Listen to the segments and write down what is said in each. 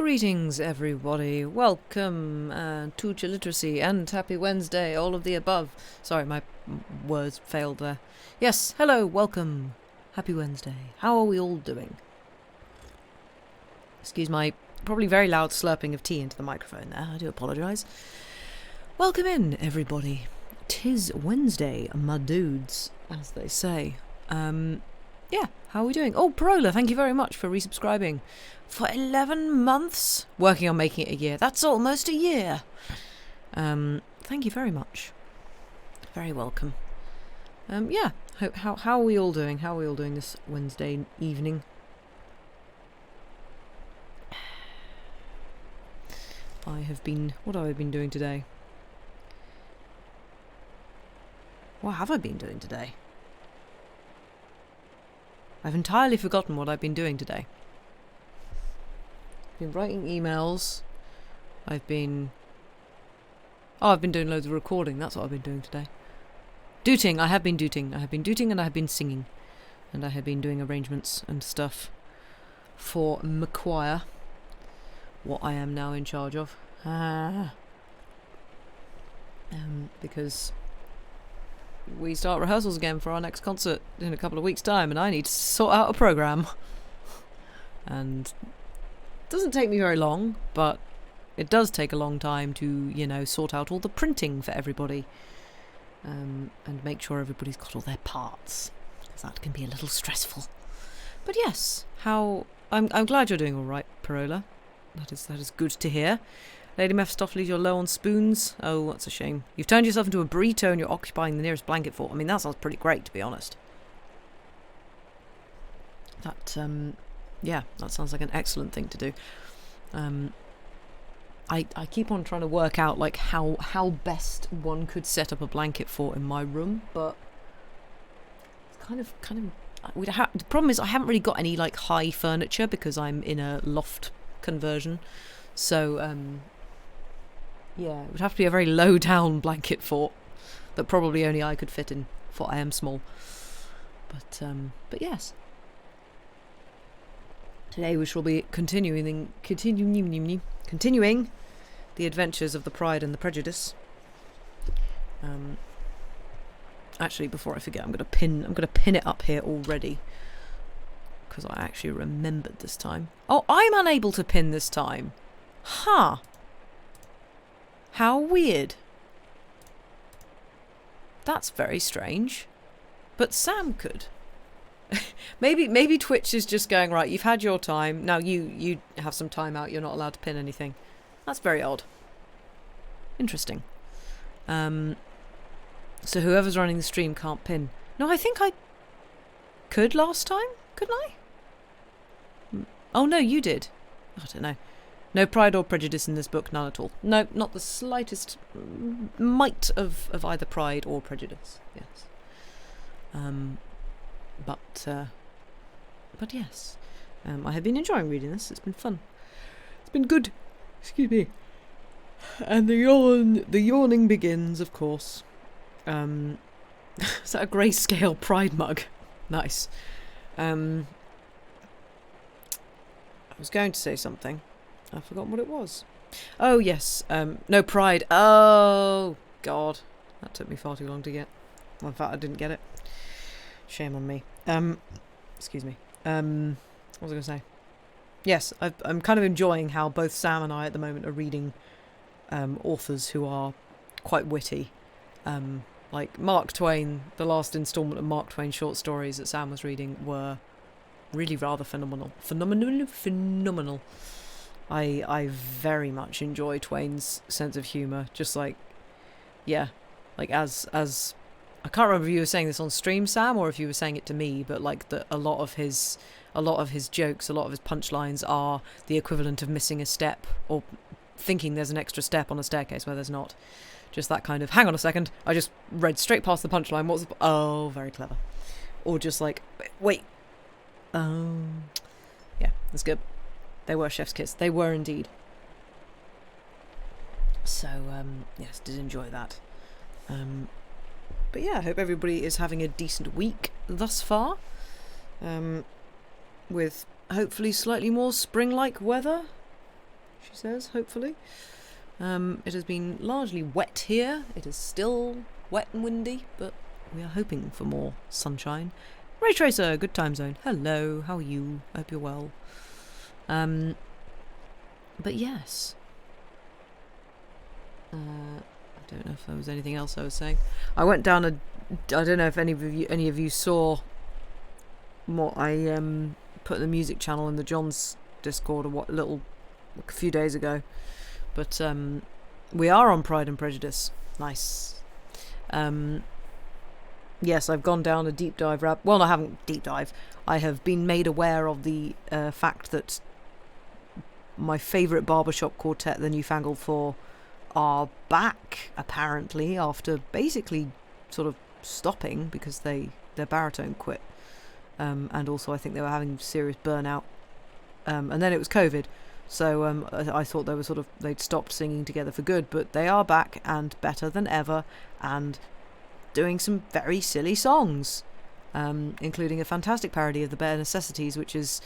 Greetings, everybody. Welcome to Literacy and Happy Wednesday, all of the above. Sorry, my words failed there. Yes, hello, welcome. Happy Wednesday. How are we all doing? Excuse my probably very loud slurping of tea into the microphone there. I do apologise. Welcome in, everybody. 'Tis Wednesday, my dudes, as they say. Yeah, how are we doing? Oh, Parola, thank you very much for resubscribing. For 11 months, working on making it a year. That's almost a year. Thank you very much. Very welcome. Yeah, how are we all doing? How are we all doing this Wednesday evening? What have I been doing today? What have I been doing today? I've entirely forgotten what I've been doing today. I've been writing emails. I've been doing loads of recording. That's what I've been doing today. Dooting. I have been dooting. I have been dooting and I have been singing. And I have been doing arrangements and stuff for McQuire. What I am now in charge of. Because we start rehearsals again for our next concert in a couple of weeks' time, and I need to sort out a programme. And it doesn't take me very long, but it does take a long time to, sort out all the printing for everybody, and make sure everybody's got all their parts, because that can be a little stressful. But yes, I'm glad you're doing all right, Parola. That is good to hear. Lady Mephistopheles, you're low on spoons. Oh, that's a shame. You've turned yourself into a burrito and you're occupying the nearest blanket fort. I mean, that sounds pretty great, to be honest. Yeah, that sounds like an excellent thing to do. I keep on trying to work out, like, how best one could set up a blanket fort in my room, but it's kind of the problem is I haven't really got any, like, high furniture because I'm in a loft conversion. So, yeah, it would have to be a very low-down blanket fort that probably only I could fit in, for I am small. But yes. Today we shall be continuing the adventures of the Pride and the Prejudice. Actually, before I forget, I'm gonna pin it up here already, because I actually remembered this time. Oh, I'm unable to pin this time. Huh. How weird. That's very strange. But Sam could. Maybe Twitch is just going, right, you've had your time. Now you have some time out. You're not allowed to pin anything. That's very odd. Interesting. So whoever's running the stream can't pin. No, I think I could last time. Couldn't I? Oh, no, you did. I don't know. No Pride or Prejudice in this book, none at all. No, not the slightest mite of either Pride or Prejudice. Yes. But yes. I have been enjoying reading this. It's been fun. It's been good. Excuse me. And the yawning begins, of course. Is that a grayscale Pride mug? Nice. I was going to say something. I've forgotten what it was. Oh, yes. No, Pride. Oh, God. That took me far too long to get. Well, in fact, I didn't get it. Shame on me. Excuse me. What was I going to say? Yes, I'm kind of enjoying how both Sam and I at the moment are reading authors who are quite witty. Like Mark Twain, the last instalment of Mark Twain's short stories that Sam was reading were really rather phenomenal. Phenomenal. I very much enjoy Twain's sense of humour. Just like, yeah, like as I can't remember if you were saying this on stream, Sam, or if you were saying it to me, but like a lot of his jokes, a lot of his punchlines are the equivalent of missing a step or thinking there's an extra step on a staircase where there's not. Just that kind of, hang on a second, I just read straight past the punchline. Oh, very clever. Or just like, wait. Yeah, that's good. They were chef's kiss. They were indeed. So, yes, did enjoy that. But yeah, I hope everybody is having a decent week thus far. With hopefully slightly more spring-like weather. she says, hopefully. It has been largely wet here. It is still wet and windy, but we are hoping for more sunshine. Ray Tracer, good time zone. Hello, how are you? I hope you're well. But yes. I don't know if there was anything else I was saying. I went down I don't know if any of you saw what I put in the music channel in the John's Discord a few days ago. But we are on Pride and Prejudice. Nice. Yes, I've gone down a deep dive well, I haven't deep dive. I have been made aware of the fact that my favourite barbershop quartet, the Newfangled Four, are back, apparently, after basically sort of stopping because their baritone quit. And also I think they were having serious burnout. And then it was COVID. So I thought they'd stopped singing together for good, but they are back and better than ever and doing some very silly songs, including a fantastic parody of The Bare Necessities, which is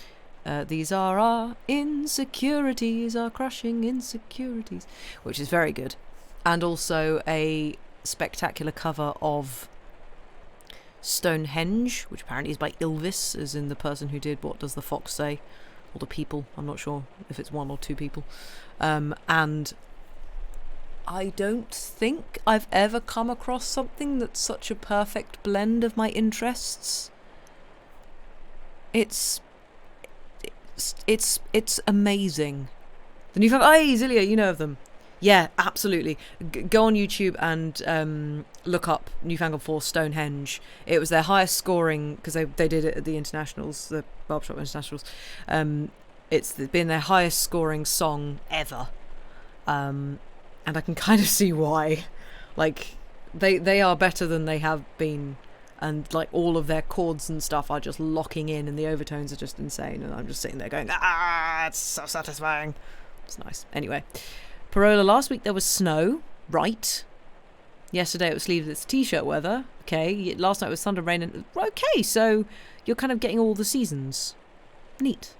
these are our insecurities, our crushing insecurities, which is very good. And also a spectacular cover of Stonehenge, which apparently is by Ylvis, as in the person who did What Does the Fox Say? Or the people, I'm not sure if it's one or two people. And I don't think I've ever come across something that's such a perfect blend of my interests. It's amazing. The new hey Zilia, you know of them. Yeah, absolutely. Go on YouTube and look up Newfangled Four Stonehenge. It was their highest scoring, because they did it at the internationals, the Barbershop Internationals. It's been their highest scoring song ever. And I can kind of see why. Like, they are better than they have been. And like all of their chords and stuff are just locking in, and the overtones are just insane. And I'm just sitting there going, it's so satisfying. It's nice. Anyway. Parola, last week there was snow, right? Yesterday it was sleeveless t-shirt weather, okay. Last night it was thunder, rain, and okay, so you're kind of getting all the seasons. Neat.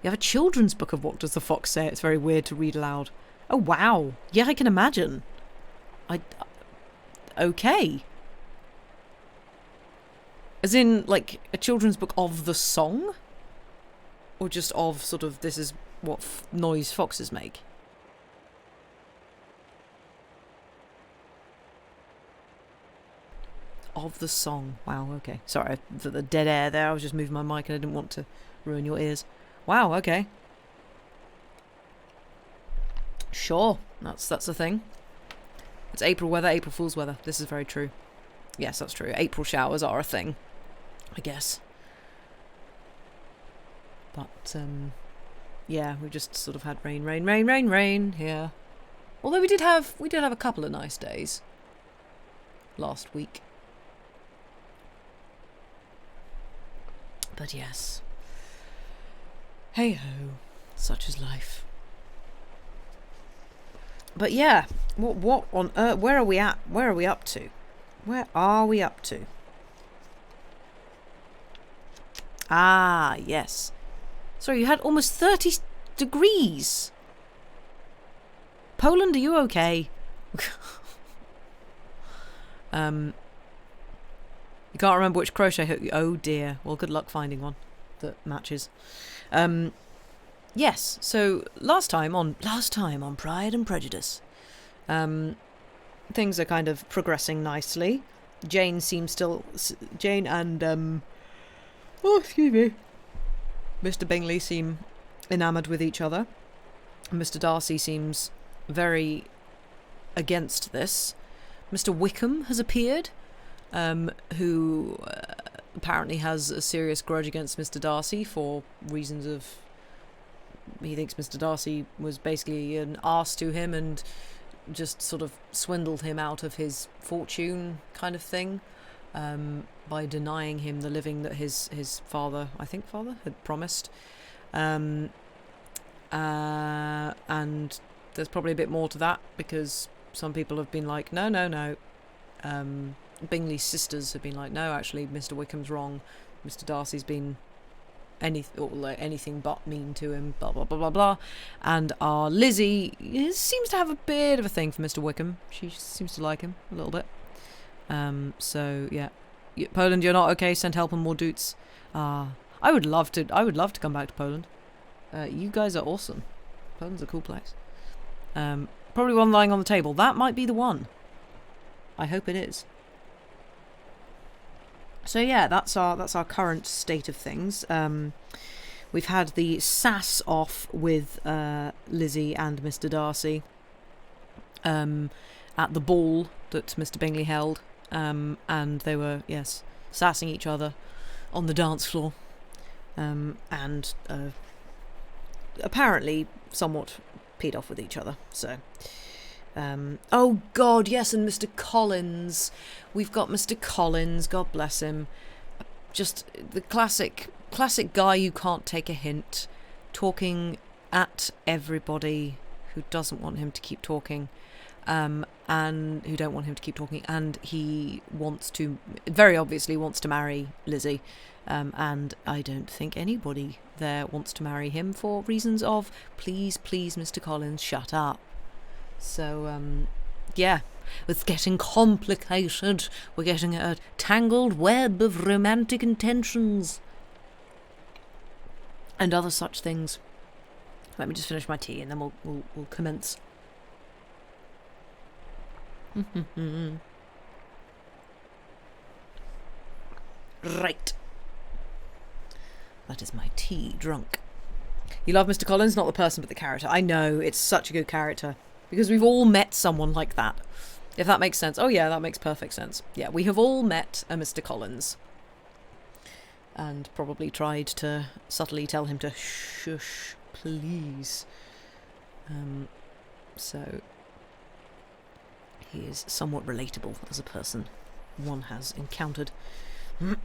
You have a children's book of What Does the Fox Say? It's very weird to read aloud. Oh, wow. Yeah, I can imagine. Okay. As in, like, a children's book of the song? Or just of sort of, this is what noise foxes make? Of the song. Wow, okay. Sorry for the dead air there. I was just moving my mic and I didn't want to ruin your ears. Wow, okay. Sure, that's a thing. It's April weather, April Fool's weather. This is very true. Yes, that's true. April showers are a thing, I guess. But, yeah, we just sort of had rain here. Although we did have a couple of nice days last week. But yes. Hey ho, such is life. But yeah, what on earth? Where are we at? Where are we up to? Where are we up to? Ah, yes. Sorry, you had almost 30 degrees. Poland, are you okay? You can't remember which crochet hook. Oh dear. Well, good luck finding one that matches. Yes. So last time on Pride and Prejudice, things are kind of progressing nicely. Jane and excuse me, Mr. Bingley seem enamoured with each other. Mr. Darcy seems very against this. Mr. Wickham has appeared, who apparently has a serious grudge against Mr. Darcy for reasons of... He thinks Mr. Darcy was basically an arse to him and just sort of swindled him out of his fortune kind of thing, by denying him the living that his father had promised. And there's probably a bit more to that, because some people have been like, no. Bingley's sisters have been like, no, actually, Mr. Wickham's wrong. Mr. Darcy's been anything but mean to him, blah, blah, blah, blah, blah. And our Lizzie seems to have a bit of a thing for Mr. Wickham. She seems to like him a little bit. So, yeah. Poland, you're not okay? Send help and more doots. I would love to come back to Poland. You guys are awesome. Poland's a cool place. Probably one lying on the table. That might be the one. I hope it is. So yeah, that's our current state of things. We've had the sass off with Lizzie and Mr. Darcy at the ball that Mr. Bingley held, and they were, yes, sassing each other on the dance floor, and apparently somewhat peed off with each other. So, oh God, yes, and Mr. Collins. We've got Mr. Collins, God bless him. Just the classic guy who can't take a hint, talking at everybody who doesn't want him to keep talking, and who don't want him to keep talking, and he very obviously wants to marry Lizzie, and I don't think anybody there wants to marry him for reasons of, please, Mr. Collins, shut up. So, yeah, it's getting complicated. We're getting a tangled web of romantic intentions and other such things. Let me just finish my tea and then we'll commence. Right. That is my tea drunk. You love Mr. Collins, not the person but the character. I know, it's such a good character. Because we've all met someone like that. If that makes sense. Oh yeah, that makes perfect sense. Yeah, we have all met a Mr. Collins. And probably tried to subtly tell him to shush, please. So, he is somewhat relatable as a person one has encountered.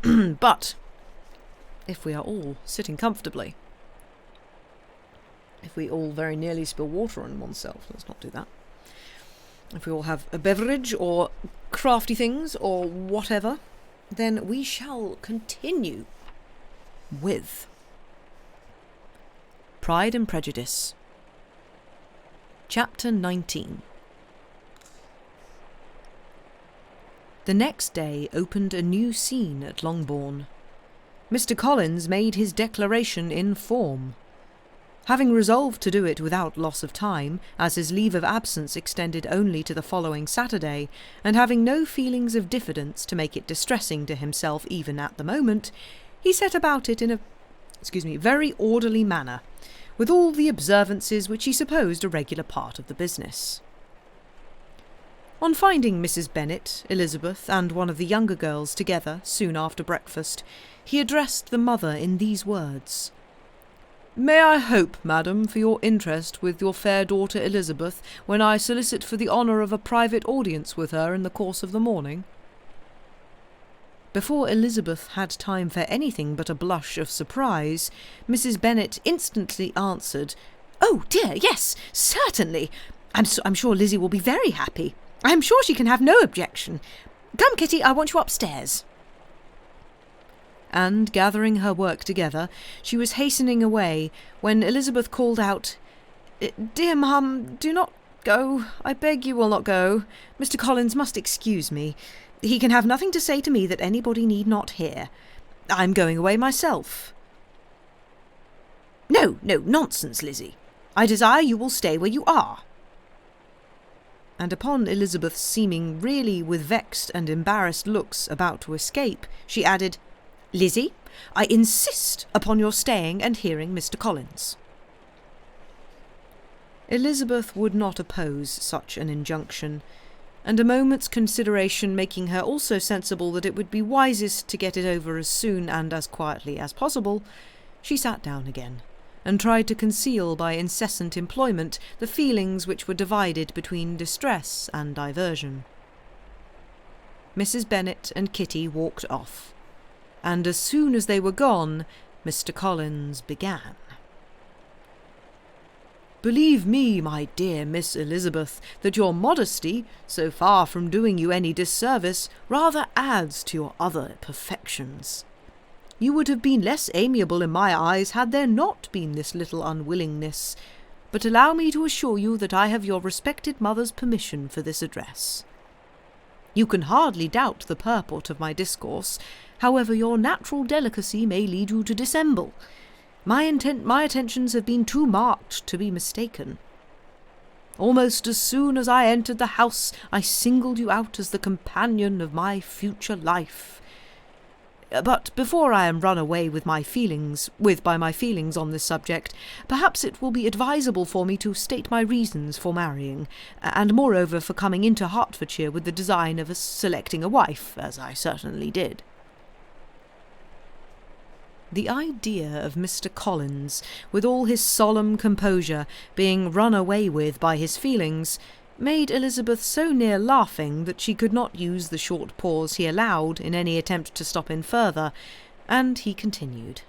But, if we are all sitting comfortably, if we all very nearly spill water on oneself, let's not do that. If we all have a beverage or crafty things or whatever, then we shall continue with Pride and Prejudice, Chapter 19. The next day opened a new scene at Longbourn. Mr. Collins made his declaration in form. Having resolved to do it without loss of time, as his leave of absence extended only to the following Saturday, and having no feelings of diffidence to make it distressing to himself even at the moment, he set about it in a very orderly manner, with all the observances which he supposed a regular part of the business. On finding Mrs. Bennet, Elizabeth, and one of the younger girls together soon after breakfast, he addressed the mother in these words: "May I hope, madam, for your interest with your fair daughter Elizabeth, when I solicit for the honour of a private audience with her in the course of the morning?" Before Elizabeth had time for anything but a blush of surprise, Mrs. Bennet instantly answered, "Oh dear, yes, certainly. I'm sure Lizzie will be very happy. I am sure she can have no objection. Come, Kitty, I want you upstairs." And, gathering her work together, she was hastening away, when Elizabeth called out, "Dear ma'am, do not go. I beg you will not go. Mr. Collins must excuse me. He can have nothing to say to me that anybody need not hear. I'm going away myself." No, nonsense, Lizzie. I desire you will stay where you are." And upon Elizabeth seeming really with vexed and embarrassed looks about to escape, she added, "Lizzie, I insist upon your staying and hearing Mr. Collins." Elizabeth would not oppose such an injunction, and a moment's consideration making her also sensible that it would be wisest to get it over as soon and as quietly as possible, she sat down again, and tried to conceal by incessant employment the feelings which were divided between distress and diversion. Mrs. Bennet and Kitty walked off, and as soon as they were gone, Mr. Collins began. "Believe me, my dear Miss Elizabeth, that your modesty, so far from doing you any disservice, rather adds to your other perfections. You would have been less amiable in my eyes had there not been this little unwillingness. But allow me to assure you that I have your respected mother's permission for this address. You can hardly doubt the purport of my discourse, however your natural delicacy may lead you to dissemble. My attentions have been too marked to be mistaken. Almost as soon as I entered the house, I singled you out as the companion of my future life. But before I am run away by my feelings on this subject, perhaps it will be advisable for me to state my reasons for marrying, and moreover for coming into Hertfordshire with the design of selecting a wife, as I certainly did. The idea of Mr. Collins, with all his solemn composure, being run away with by his feelings, made Elizabeth so near laughing that she could not use the short pause he allowed in any attempt to stop him further, and he continued.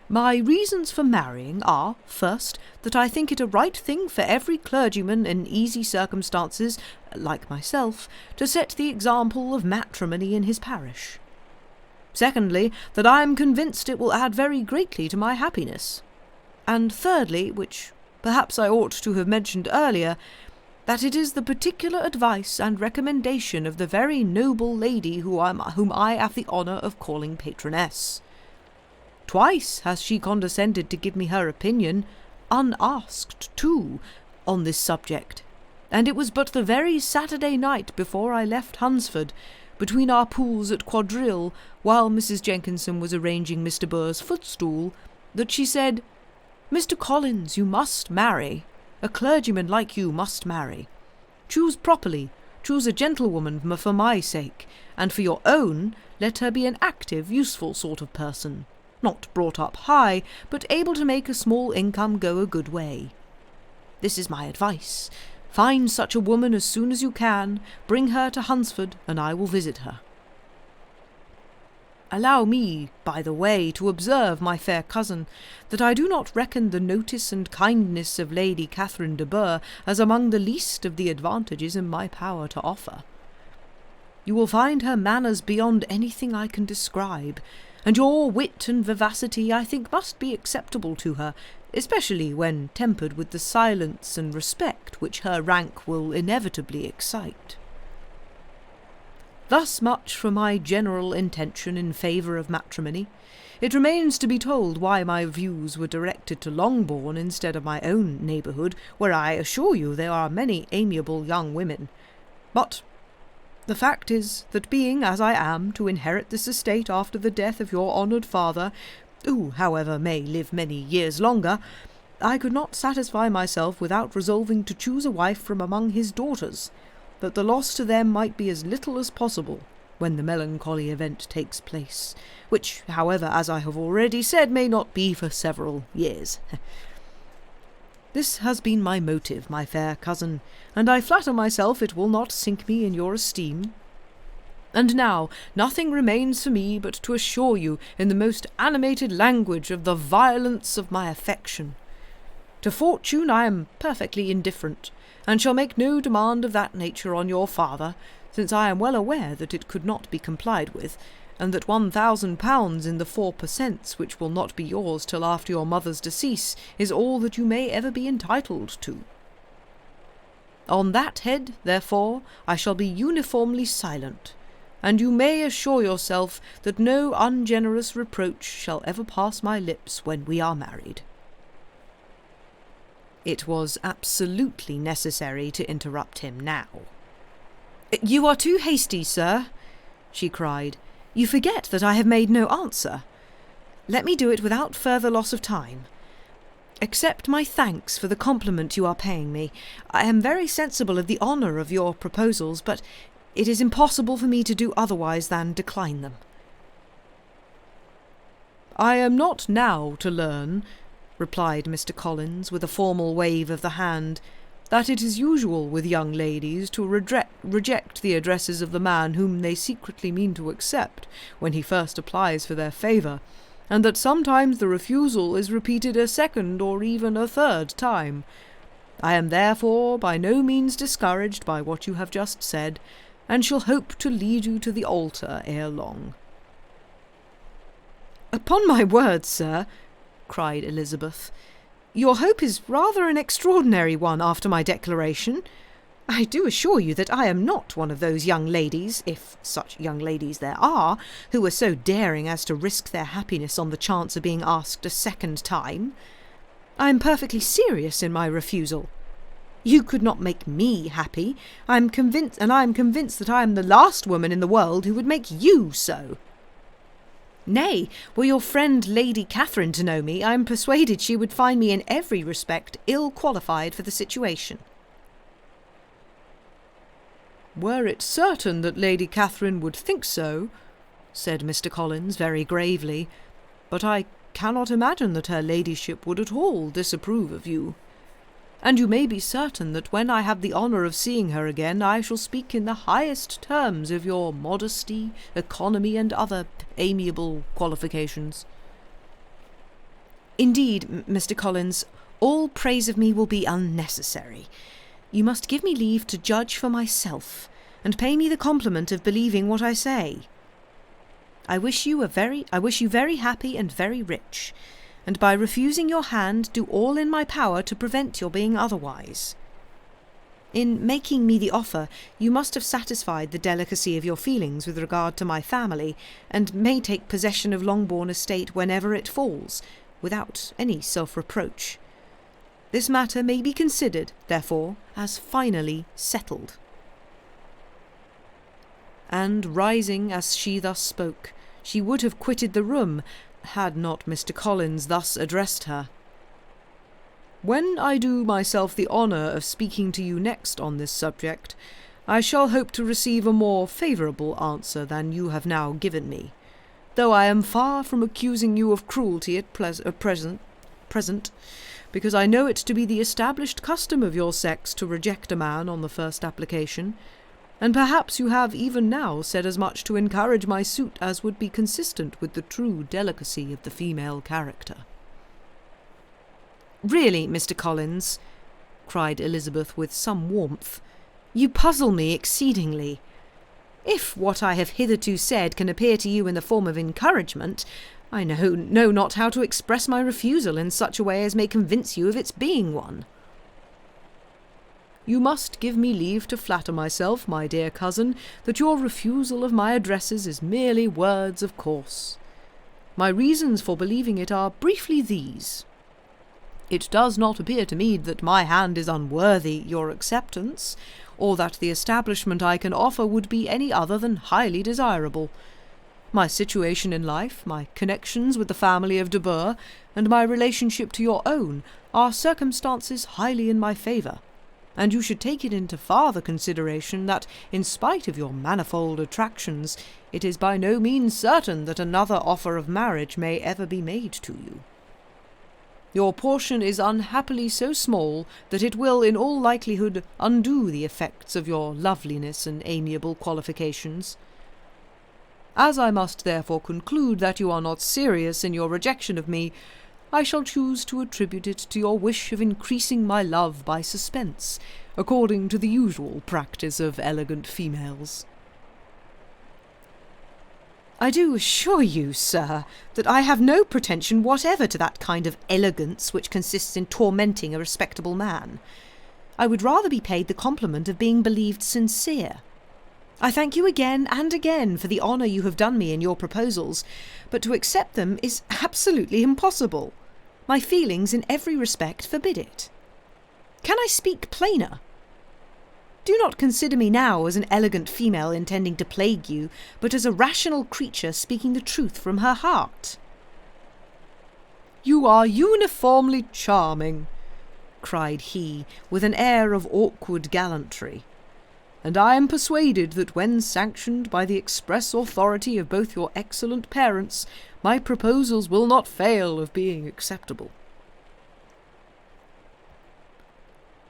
My reasons for marrying are, first, that I think it a right thing for every clergyman in easy circumstances, like myself, to set the example of matrimony in his parish. Secondly, that I am convinced it will add very greatly to my happiness. And thirdly, which perhaps I ought to have mentioned earlier, that it is the particular advice and recommendation of the very noble lady whom I have the honour of calling patroness. Twice has she condescended to give me her opinion, unasked too, on this subject, and it was but the very Saturday night before I left Hunsford, between our pools at quadrille, while Mrs. Jenkinson was arranging Mr. Burr's footstool, that she said, "Mr. Collins, you must marry. A clergyman like you must marry. Choose properly, choose a gentlewoman for my sake, and for your own let her be an active, useful sort of person, not brought up high, but able to make a small income go a good way. This is my advice. Find such a woman as soon as you can, bring her to Hunsford, and I will visit her. Allow me, by the way, to observe, my fair cousin, that I do not reckon the notice and kindness of Lady Catherine de Bourgh as among the least of the advantages in my power to offer. You will find her manners beyond anything I can describe, and your wit and vivacity I think must be acceptable to her, especially when tempered with the silence and respect which her rank will inevitably excite. Thus much for my general intention in favour of matrimony. It remains to be told why my views were directed to Longbourn instead of my own neighbourhood, where I assure you there are many amiable young women. But the fact is that being, as I am, to inherit this estate after the death of your honoured father, who, however, may live many years longer, I could not satisfy myself without resolving to choose a wife from among his daughters, that the loss to them might be as little as possible when the melancholy event takes place, which, however, as I have already said, may not be for several years. This has been my motive, my fair cousin, and I flatter myself it will not sink me in your esteem. And now nothing remains for me but to assure you in the most animated language of the violence of my affection. To fortune I am perfectly indifferent, and shall make no demand of that nature on your father, since I am well aware that it could not be complied with, and that £1,000 in the 4%, which will not be yours till after your mother's decease, is all that you may ever be entitled to. On that head, therefore, I shall be uniformly silent, and you may assure yourself that no ungenerous reproach shall ever pass my lips when we are married." It was absolutely necessary to interrupt him now. "You are too hasty, sir," she cried. "You forget that I have made no answer. Let me do it without further loss of time. Accept my thanks for the compliment you are paying me. I am very sensible of the honour of your proposals, but it is impossible for me to do otherwise than decline them." "I am not now to learn," replied Mr. Collins, with a formal wave of the hand, "that it is usual with young ladies to reject the addresses of the man whom they secretly mean to accept when he first applies for their favour, and that sometimes the refusal is repeated a second or even a third time. I am therefore by no means discouraged by what you have just said, and shall hope to lead you to the altar ere long." "Upon my word, sir," cried Elizabeth, "your hope is rather an extraordinary one after my declaration. I do assure you that I am not one of those young ladies, if such young ladies there are, who are so daring as to risk their happiness on the chance of being asked a second time. I am perfectly serious in my refusal. You could not make me happy. I am convinced that I am the last woman in the world who would make you so. Nay, were your friend Lady Catherine to know me, I am persuaded she would find me in every respect ill qualified for the situation." "Were it certain that Lady Catherine would think so," said Mr. Collins very gravely, "but I cannot imagine that her ladyship would at all disapprove of you. And you may be certain that when I have the honour of seeing her again, I shall speak in the highest terms of your modesty, economy, and other amiable qualifications." "Indeed, Mr. Collins, all praise of me will be unnecessary. You must give me leave to judge for myself, and pay me the compliment of believing what I say. I wish you very happy and very rich, and by refusing your hand do all in my power to prevent your being otherwise. In making me the offer, you must have satisfied the delicacy of your feelings with regard to my family, and may take possession of Longbourn estate whenever it falls, without any self-reproach. This matter may be considered, therefore, as finally settled." And rising as she thus spoke, she would have quitted the room, had not Mr. Collins thus addressed her. "When I do myself the honour of speaking to you next on this subject, I shall hope to receive a more favourable answer than you have now given me, though I am far from accusing you of cruelty at present, because I know it to be the established custom of your sex to reject a man on the first application, and perhaps you have even now said as much to encourage my suit as would be consistent with the true delicacy of the female character." "Really, Mr. Collins," cried Elizabeth with some warmth, "you puzzle me exceedingly. If what I have hitherto said can appear to you in the form of encouragement, I know not how to express my refusal in such a way as may convince you of its being one." "You must give me leave to flatter myself, my dear cousin, that your refusal of my addresses is merely words of course. My reasons for believing it are briefly these. It does not appear to me that my hand is unworthy your acceptance, or that the establishment I can offer would be any other than highly desirable. My situation in life, my connections with the family of de Bourgh, and my relationship to your own are circumstances highly in my favour, and you should take it into farther consideration that, in spite of your manifold attractions, it is by no means certain that another offer of marriage may ever be made to you. Your portion is unhappily so small that it will in all likelihood undo the effects of your loveliness and amiable qualifications. As I must therefore conclude that you are not serious in your rejection of me, I shall choose to attribute it to your wish of increasing my love by suspense, according to the usual practice of elegant females." "I do assure you, sir, that I have no pretension whatever to that kind of elegance which consists in tormenting a respectable man. I would rather be paid the compliment of being believed sincere. I thank you again and again for the honour you have done me in your proposals, but to accept them is absolutely impossible. My feelings in every respect forbid it. Can I speak plainer? Do not consider me now as an elegant female intending to plague you, but as a rational creature speaking the truth from her heart." "You are uniformly charming," cried he, with an air of awkward gallantry, "and I am persuaded that when sanctioned by the express authority of both your excellent parents, my proposals will not fail of being acceptable."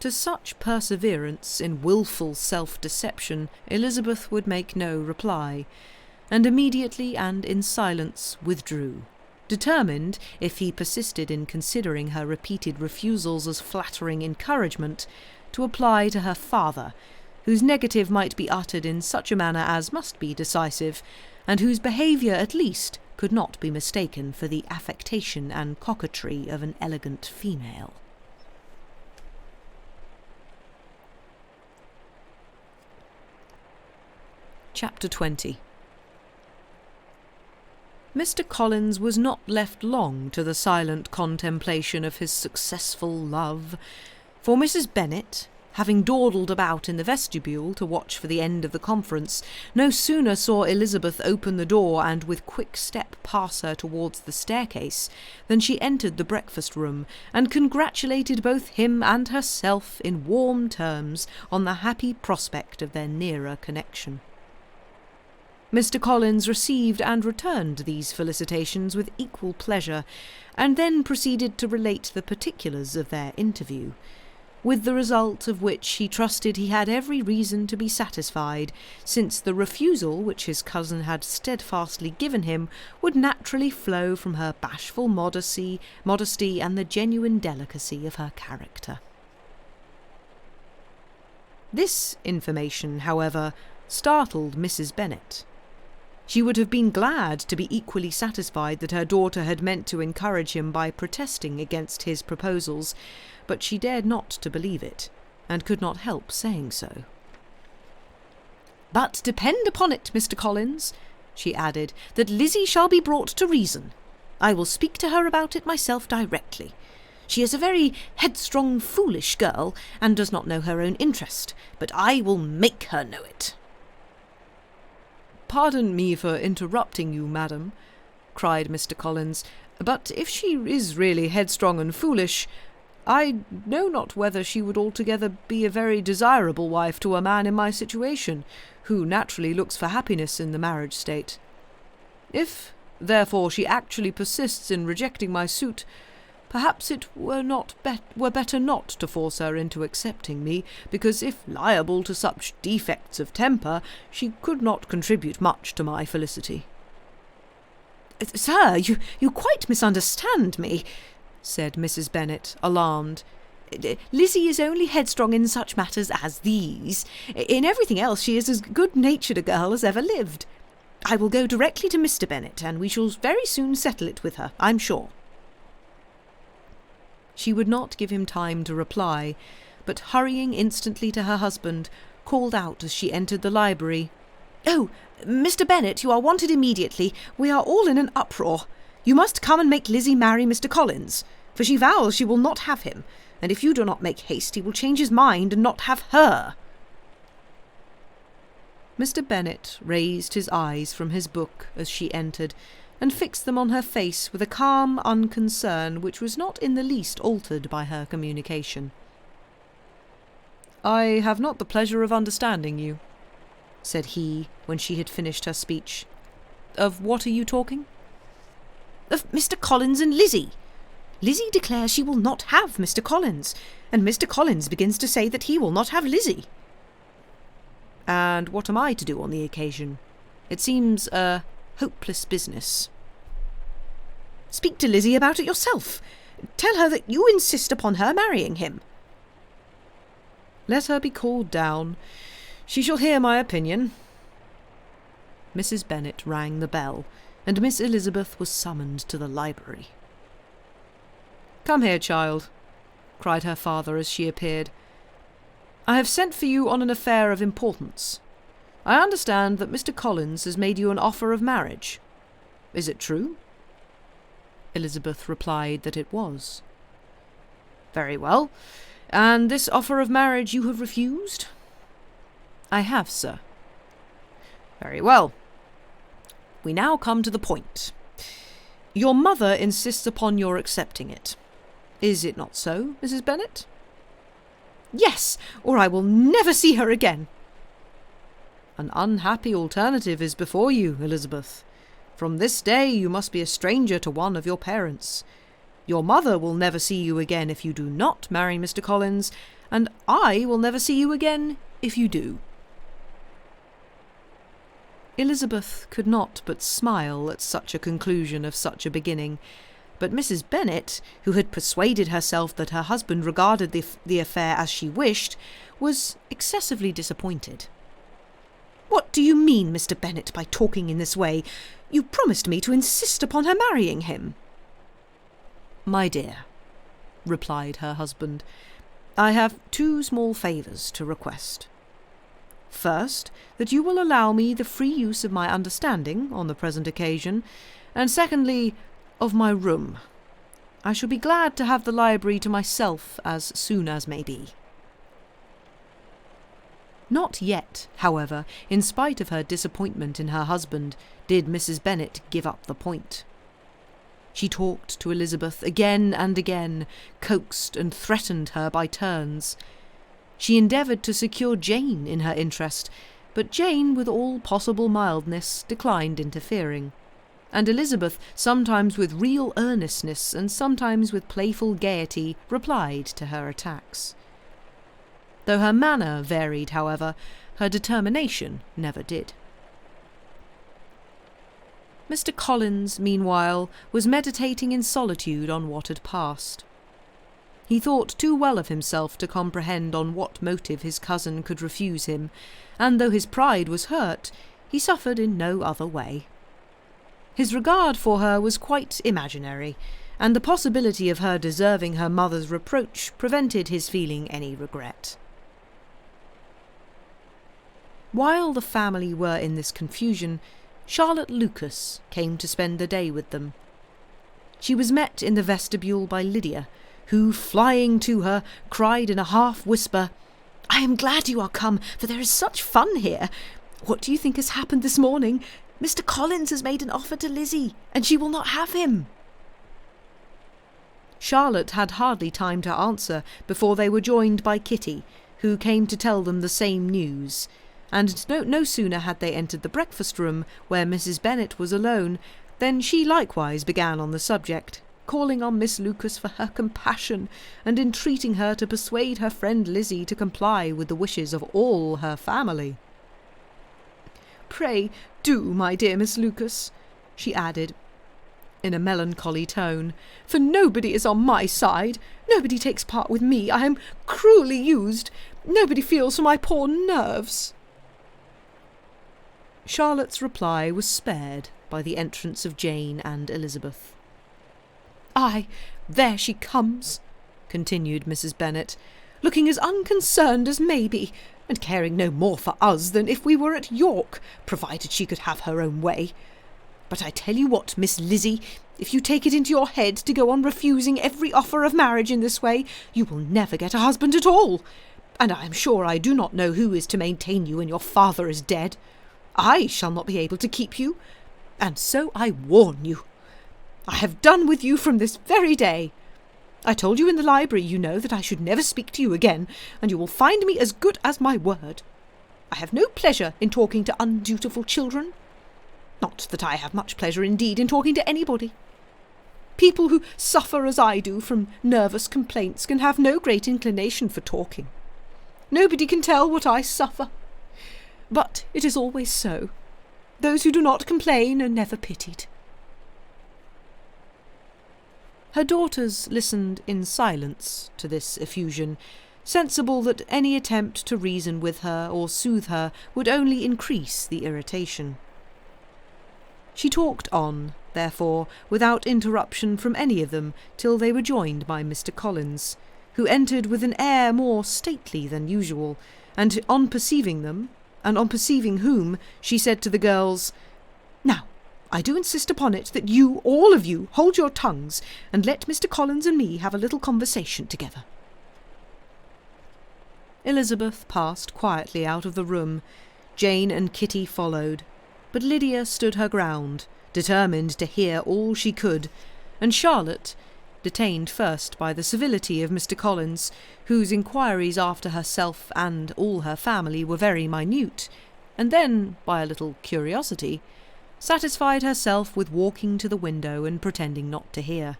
To such perseverance in wilful self-deception Elizabeth would make no reply, and immediately and in silence withdrew, determined, if he persisted in considering her repeated refusals as flattering encouragement, to apply to her father, whose negative might be uttered in such a manner as must be decisive, and whose behaviour at least could not be mistaken for the affectation and coquetry of an elegant female. Chapter 20. Mr. Collins was not left long to the silent contemplation of his successful love, for Mrs. Bennet, having dawdled about in the vestibule to watch for the end of the conference, no sooner saw Elizabeth open the door and with quick step pass her towards the staircase than she entered the breakfast-room and congratulated both him and herself in warm terms on the happy prospect of their nearer connection. Mr. Collins received and returned these felicitations with equal pleasure, and then proceeded to relate the particulars of their interview, with the result of which he trusted he had every reason to be satisfied, since the refusal which his cousin had steadfastly given him would naturally flow from her bashful modesty and the genuine delicacy of her character. This information, however, startled Mrs. Bennet. She would have been glad to be equally satisfied that her daughter had meant to encourage him by protesting against his proposals, but she dared not to believe it, and could not help saying so. "But depend upon it, Mr. Collins," she added, "that Lizzie shall be brought to reason. I will speak to her about it myself directly. She is a very headstrong, foolish girl, and does not know her own interest, but I will make her know it." "Pardon me for interrupting you, madam," cried Mr. Collins, "but if she is really headstrong and foolish, I know not whether she would altogether be a very desirable wife to a man in my situation, who naturally looks for happiness in the marriage state. If, therefore, she actually persists in rejecting my suit, perhaps it were better not to force her into accepting me, because if liable to such defects of temper, she could not contribute much to my felicity." "Sir, you quite misunderstand me," said Mrs. Bennet, alarmed. "Lizzie is only headstrong in such matters as these. In everything else she is as good-natured a girl as ever lived. I will go directly to Mr. Bennet, and we shall very soon settle it with her, I'm sure." She would not give him time to reply, but hurrying instantly to her husband, called out as she entered the library, "Oh, Mr. Bennet, you are wanted immediately. We are all in an uproar. You must come and make Lizzie marry Mr. Collins, for she vows she will not have him, and if you do not make haste he will change his mind and not have her." Mr. Bennet raised his eyes from his book as she entered, and fixed them on her face with a calm unconcern which was not in the least altered by her communication. "I have not the pleasure of understanding you," said he, when she had finished her speech. "Of what are you talking?" "Of Mr. Collins and Lizzie. Lizzie declares she will not have Mr. Collins, and Mr. Collins begins to say that he will not have Lizzie." "And what am I to do on the occasion? It seems a hopeless business." "Speak to Lizzie about it yourself. Tell her that you insist upon her marrying him." "Let her be called down. She shall hear my opinion." Mrs. Bennet rang the bell, and Miss Elizabeth was summoned to the library. "Come here, child," cried her father as she appeared. "I have sent for you on an affair of importance. I understand that Mr. Collins has made you an offer of marriage. Is it true?" Elizabeth replied that it was. "Very well. And this offer of marriage you have refused?" "I have, sir." "Very well. We now come to the point. Your mother insists upon your accepting it. Is it not so, Mrs. Bennet?" "Yes, or I will never see her again." "An unhappy alternative is before you, Elizabeth. From this day you must be a stranger to one of your parents. Your mother will never see you again if you do not marry Mr. Collins, and I will never see you again if you do." Elizabeth could not but smile at such a conclusion of such a beginning, but Mrs. Bennet, who had persuaded herself that her husband regarded the affair as she wished, was excessively disappointed. What do you mean, Mr. Bennet, by talking in this way? You promised me to insist upon her marrying him." "My dear," replied her husband, "I have 2 small favours to request. First, that you will allow me the free use of my understanding on the present occasion, and secondly, of my room. I shall be glad to have the library to myself as soon as may be." Not yet, however, in spite of her disappointment in her husband, did Mrs. Bennet give up the point. She talked to Elizabeth again and again, coaxed and threatened her by turns. She endeavoured to secure Jane in her interest, but Jane, with all possible mildness, declined interfering, and Elizabeth, sometimes with real earnestness and sometimes with playful gaiety, replied to her attacks. Though her manner varied, however, her determination never did. Mr. Collins, meanwhile, was meditating in solitude on what had passed. He thought too well of himself to comprehend on what motive his cousin could refuse him, and though his pride was hurt, he suffered in no other way. His regard for her was quite imaginary, and the possibility of her deserving her mother's reproach prevented his feeling any regret. While the family were in this confusion, Charlotte Lucas came to spend the day with them. She was met in the vestibule by Lydia, who, flying to her, cried in a half-whisper, "I am glad you are come, for there is such fun here. What do you think has happened this morning? Mr. Collins has made an offer to Lizzie, and she will not have him." Charlotte had hardly time to answer before they were joined by Kitty, who came to tell them the same news, and no sooner had they entered the breakfast-room, where Mrs. Bennet was alone, than she likewise began on the subject, calling on Miss Lucas for her compassion, and entreating her to persuade her friend Lizzie to comply with the wishes of all her family. "Pray do, my dear Miss Lucas," she added, in a melancholy tone, "for nobody is on my side. Nobody takes part with me. I am cruelly used. Nobody feels for my poor nerves." Charlotte's reply was spared by the entrance of Jane and Elizabeth. "Ay, there she comes," continued Mrs. Bennet, "looking as unconcerned as may be, and caring no more for us than if we were at York, provided she could have her own way. But I tell you what, Miss Lizzie, if you take it into your head to go on refusing every offer of marriage in this way, you will never get a husband at all. And I am sure I do not know who is to maintain you when your father is dead. I shall not be able to keep you, and so I warn you. I have done with you from this very day. I told you in the library, you know, that I should never speak to you again, and you will find me as good as my word. I have no pleasure in talking to undutiful children. Not that I have much pleasure indeed in talking to anybody. People who suffer as I do from nervous complaints can have no great inclination for talking. Nobody can tell what I suffer. But it is always so. Those who do not complain are never pitied." Her daughters listened in silence to this effusion, sensible that any attempt to reason with her or soothe her would only increase the irritation. She talked on, therefore, without interruption from any of them, till they were joined by Mr. Collins, who entered with an air more stately than usual, and on perceiving them, and on perceiving whom, she said to the girls, "Now, I do insist upon it that you, all of you, hold your tongues, and let Mr. Collins and me have a little conversation together." Elizabeth passed quietly out of the room. Jane and Kitty followed, but Lydia stood her ground, determined to hear all she could, and Charlotte, detained first by the civility of Mr. Collins, whose inquiries after herself and all her family were very minute, and then by a little curiosity, satisfied herself with walking to the window and pretending not to hear.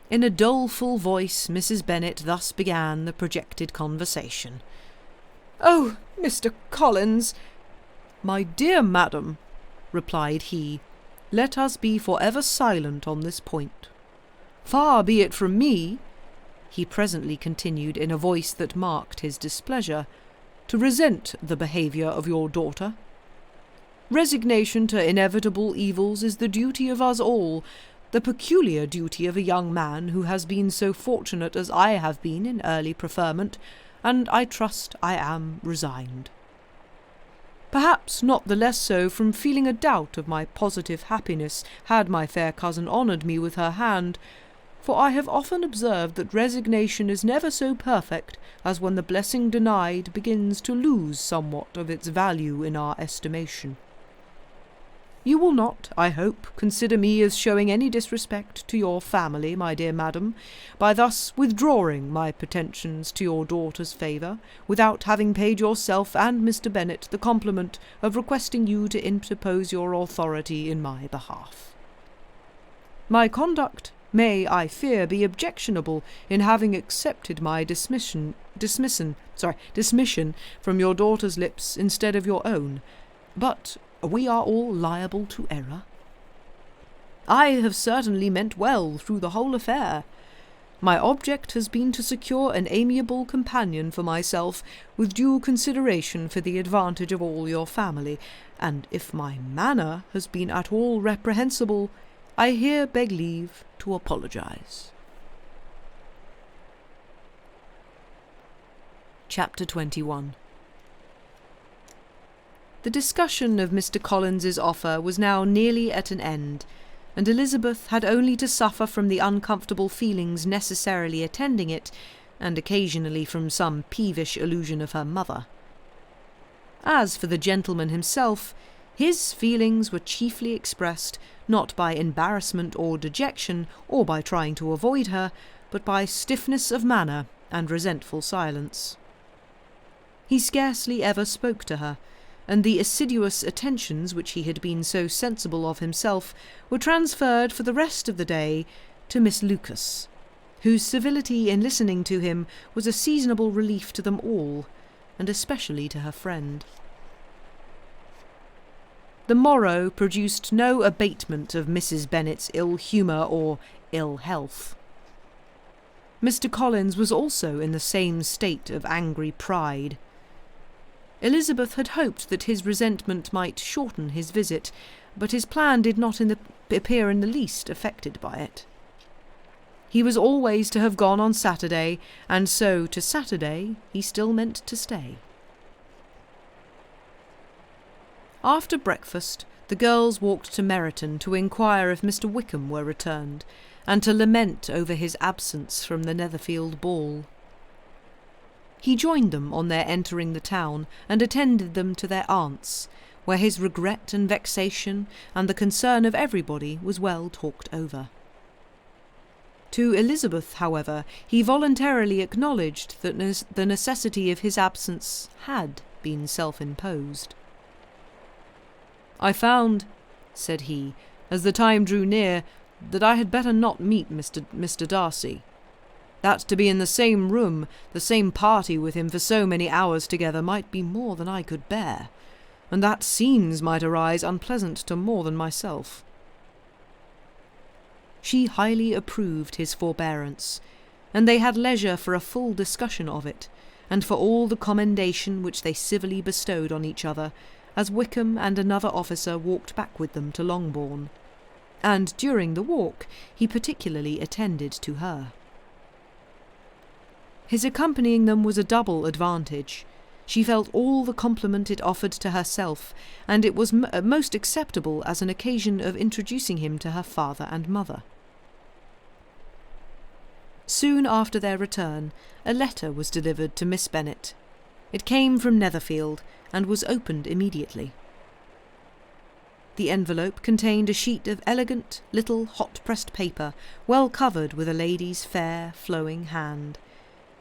In a doleful voice Mrs. Bennet thus began the projected conversation. "Oh, Mr. Collins—" "My dear madam," replied he, "let us be for ever silent on this point. Far be it from me," he presently continued in a voice that marked his displeasure, to resent the behaviour of your daughter. Resignation to inevitable evils is the duty of us all, the peculiar duty of a young man who has been so fortunate as I have been in early preferment, and I trust I am resigned. Perhaps not the less so from feeling a doubt of my positive happiness had my fair cousin honoured me with her hand, for I have often observed that resignation is never so perfect as when the blessing denied begins to lose somewhat of its value in our estimation. You will not, I hope, consider me as showing any disrespect to your family, my dear madam, by thus withdrawing my pretensions to your daughter's favour, without having paid yourself and Mr. Bennet the compliment of requesting you to interpose your authority in my behalf. My conduct may, I fear, be objectionable in having accepted my dismission from your daughter's lips instead of your own, but we are all liable to error. I have certainly meant well through the whole affair. My object has been to secure an amiable companion for myself, with due consideration for the advantage of all your family, and if my manner has been at all reprehensible, I here beg leave to apologize. Chapter 21. The discussion of Mr. Collins's offer was now nearly at an end, and Elizabeth had only to suffer from the uncomfortable feelings necessarily attending it, and occasionally from some peevish allusion of her mother. As for the gentleman himself, his feelings were chiefly expressed not by embarrassment or dejection, or by trying to avoid her, but by stiffness of manner and resentful silence. He scarcely ever spoke to her, and the assiduous attentions which he had been so sensible of himself were transferred for the rest of the day to Miss Lucas, whose civility in listening to him was a seasonable relief to them all, and especially to her friend. The morrow produced no abatement of Mrs. Bennet's ill humour or ill health. Mr. Collins was also in the same state of angry pride. Elizabeth had hoped that his resentment might shorten his visit, but his plan did not appear in the least affected by it. He was always to have gone on Saturday, and so to Saturday he still meant to stay. After breakfast, the girls walked to Meryton to inquire if Mr. Wickham were returned, and to lament over his absence from the Netherfield ball. He joined them on their entering the town, and attended them to their aunt's, where his regret and vexation and the concern of everybody was well talked over. To Elizabeth, however, he voluntarily acknowledged that the necessity of his absence had been self-imposed. "I found," said he, as the time drew near, "that I had better not meet Mr. Darcy. That to be in the same room, the same party with him for so many hours together might be more than I could bear, and that scenes might arise unpleasant to more than myself." She highly approved his forbearance, and they had leisure for a full discussion of it, and for all the commendation which they civilly bestowed on each other, as Wickham and another officer walked back with them to Longbourn, and during the walk he particularly attended to her. His accompanying them was a double advantage. She felt all the compliment it offered to herself, and it was most acceptable as an occasion of introducing him to her father and mother. Soon after their return, a letter was delivered to Miss Bennet. It came from Netherfield, and was opened immediately. The envelope contained a sheet of elegant, little hot-pressed paper, well covered with a lady's fair, flowing hand,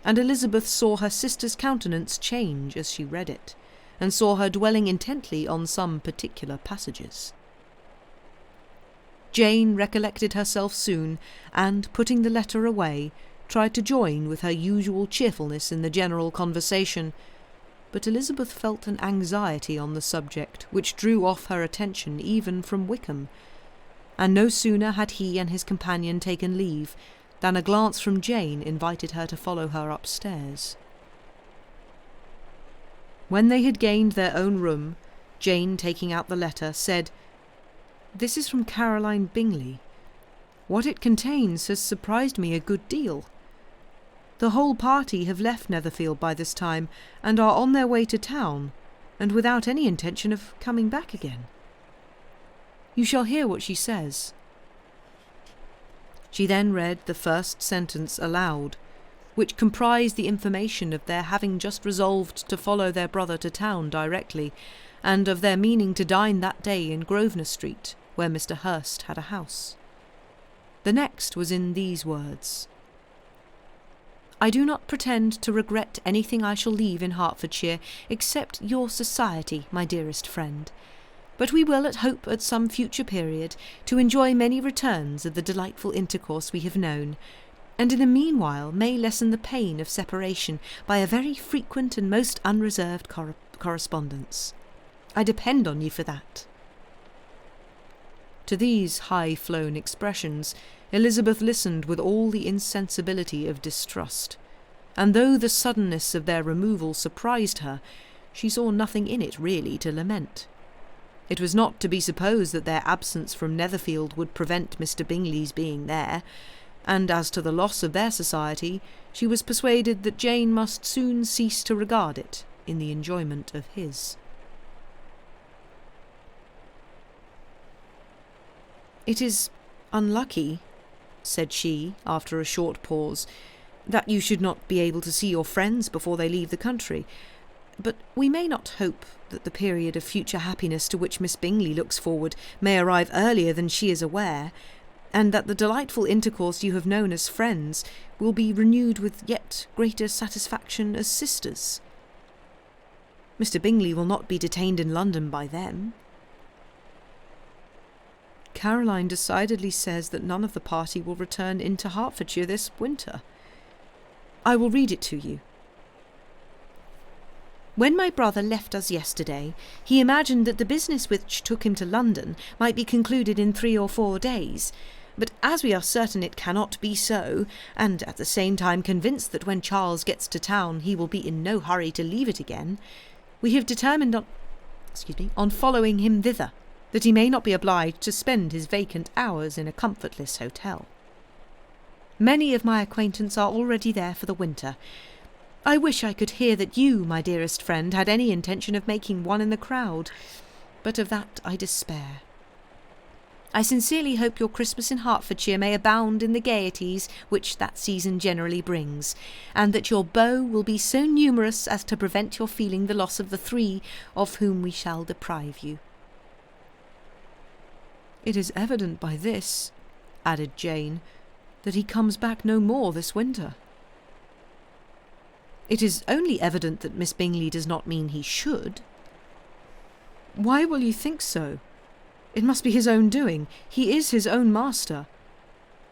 and Elizabeth saw her sister's countenance change as she read it, and saw her dwelling intently on some particular passages. Jane recollected herself soon, and, putting the letter away, tried to join with her usual cheerfulness in the general conversation, but Elizabeth felt an anxiety on the subject which drew off her attention even from Wickham, and no sooner had he and his companion taken leave than a glance from Jane invited her to follow her upstairs. When they had gained their own room, Jane, taking out the letter, said, "This is from Caroline Bingley. What it contains has surprised me a good deal. The whole party have left Netherfield by this time, and are on their way to town, and without any intention of coming back again. You shall hear what she says." She then read the first sentence aloud, which comprised the information of their having just resolved to follow their brother to town directly, and of their meaning to dine that day in Grosvenor Street, where Mr. Hurst had a house. The next was in these words: "I do not pretend to regret anything I shall leave in Hertfordshire, except your society, my dearest friend. But we will hope at some future period to enjoy many returns of the delightful intercourse we have known, and in the meanwhile may lessen the pain of separation by a very frequent and most unreserved correspondence. I depend on you for that." To these high-flown expressions Elizabeth listened with all the insensibility of distrust, and though the suddenness of their removal surprised her, she saw nothing in it really to lament. It was not to be supposed that their absence from Netherfield would prevent Mr. Bingley's being there, and as to the loss of their society, she was persuaded that Jane must soon cease to regard it in the enjoyment of his. "It is unlucky," said she, after a short pause, "that you should not be able to see your friends before they leave the country. But we may not hope that the period of future happiness to which Miss Bingley looks forward may arrive earlier than she is aware, and that the delightful intercourse you have known as friends will be renewed with yet greater satisfaction as sisters. Mr. Bingley will not be detained in London by them." "Caroline decidedly says that none of the party will return into Hertfordshire this winter. I will read it to you. When my brother left us yesterday, he imagined that the business which took him to London might be concluded in 3 or 4 days, but as we are certain it cannot be so, and at the same time convinced that when Charles gets to town he will be in no hurry to leave it again, we have determined on following him thither, that he may not be obliged to spend his vacant hours in a comfortless hotel. Many of my acquaintance are already there for the winter. I wish I could hear that you, my dearest friend, had any intention of making one in the crowd, but of that I despair. I sincerely hope your Christmas in Hertfordshire may abound in the gaieties which that season generally brings, and that your beaux will be so numerous as to prevent your feeling the loss of the 3 of whom we shall deprive you." "It is evident by this," added Jane, "that he comes back no more this winter." "It is only evident that Miss Bingley does not mean he should." "Why will you think so? It must be his own doing. He is his own master.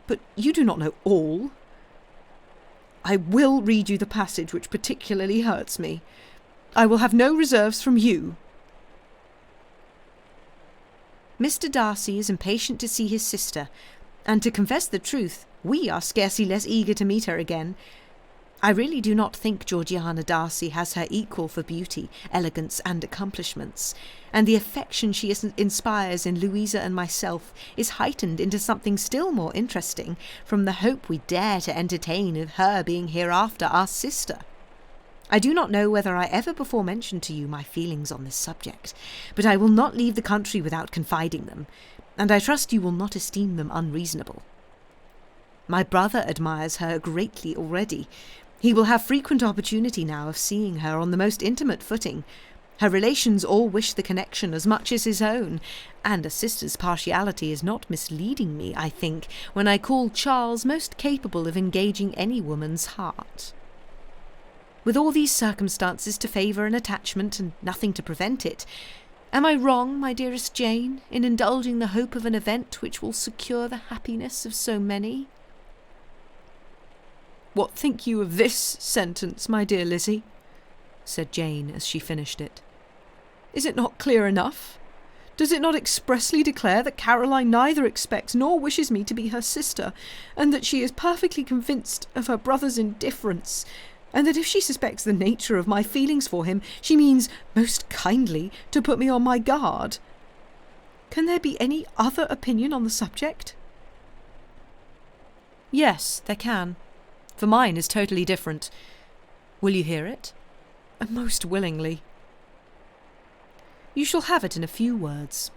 But you do not know all. I will read you the passage which particularly hurts me. I will have no reserves from you. Mr. Darcy is impatient to see his sister, and to confess the truth, we are scarcely less eager to meet her again. I really do not think Georgiana Darcy has her equal for beauty, elegance, and accomplishments, and the affection she inspires in Louisa and myself is heightened into something still more interesting from the hope we dare to entertain of her being hereafter our sister. I do not know whether I ever before mentioned to you my feelings on this subject, but I will not leave the country without confiding them, and I trust you will not esteem them unreasonable. My brother admires her greatly already. He will have frequent opportunity now of seeing her on the most intimate footing. Her relations all wish the connection as much as his own, and a sister's partiality is not misleading me, I think, when I call Charles most capable of engaging any woman's heart. With all these circumstances to favour an attachment and nothing to prevent it, am I wrong, my dearest Jane, in indulging the hope of an event which will secure the happiness of so many? What think you of this sentence, my dear Lizzie? Said Jane as she finished it. Is it not clear enough? Does it not expressly declare that Caroline neither expects nor wishes me to be her sister, and that she is perfectly convinced of her brother's indifference, and that if she suspects the nature of my feelings for him, she means most kindly to put me on my guard. Can there be any other opinion on the subject? Yes, there can, for mine is totally different. Will you hear it? Most willingly. You shall have it in a few words.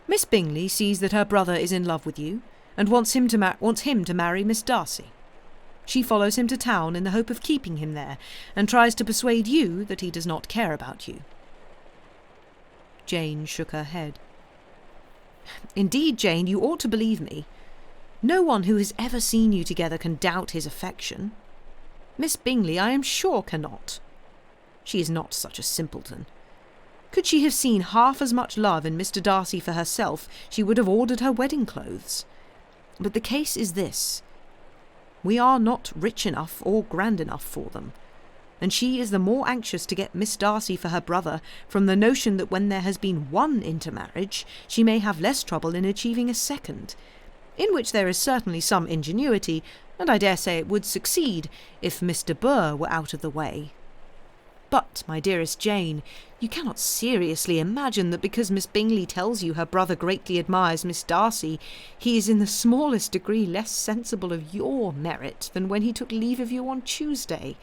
Miss Bingley sees that her brother is in love with you, and wants him to marry Miss Darcy. She follows him to town in the hope of keeping him there, and tries to persuade you that he does not care about you. Jane shook her head. Indeed, Jane, you ought to believe me. No one who has ever seen you together can doubt his affection. Miss Bingley, I am sure, cannot. She is not such a simpleton. Could she have seen half as much love in Mr. Darcy for herself, she would have ordered her wedding clothes. But the case is this. We are not rich enough or grand enough for them, and she is the more anxious to get Miss Darcy for her brother from the notion that when there has been one intermarriage, she may have less trouble in achieving a second, in which there is certainly some ingenuity, and I dare say it would succeed if Mr. Burr were out of the way. But, my dearest Jane, you cannot seriously imagine that because Miss Bingley tells you her brother greatly admires Miss Darcy, he is in the smallest degree less sensible of your merit than when he took leave of you on Tuesday,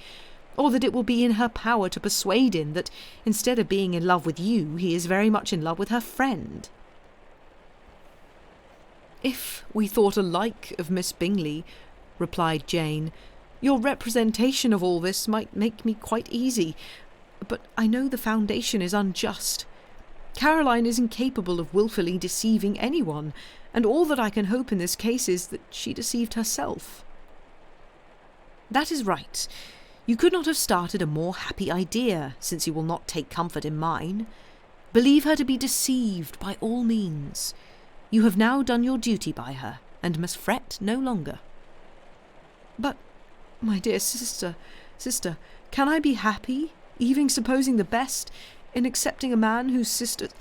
or that it will be in her power to persuade him that, instead of being in love with you, he is very much in love with her friend. If we thought alike of Miss Bingley, replied Jane, your representation of all this might make me quite easy, but I know the foundation is unjust. Caroline is incapable of wilfully deceiving anyone, and all that I can hope in this case is that she deceived herself. That is right. You could not have started a more happy idea, since you will not take comfort in mine. Believe her to be deceived by all means. You have now done your duty by her, and must fret no longer. But, my dear sister, can I be happy, even supposing the best, in accepting a man whose sisters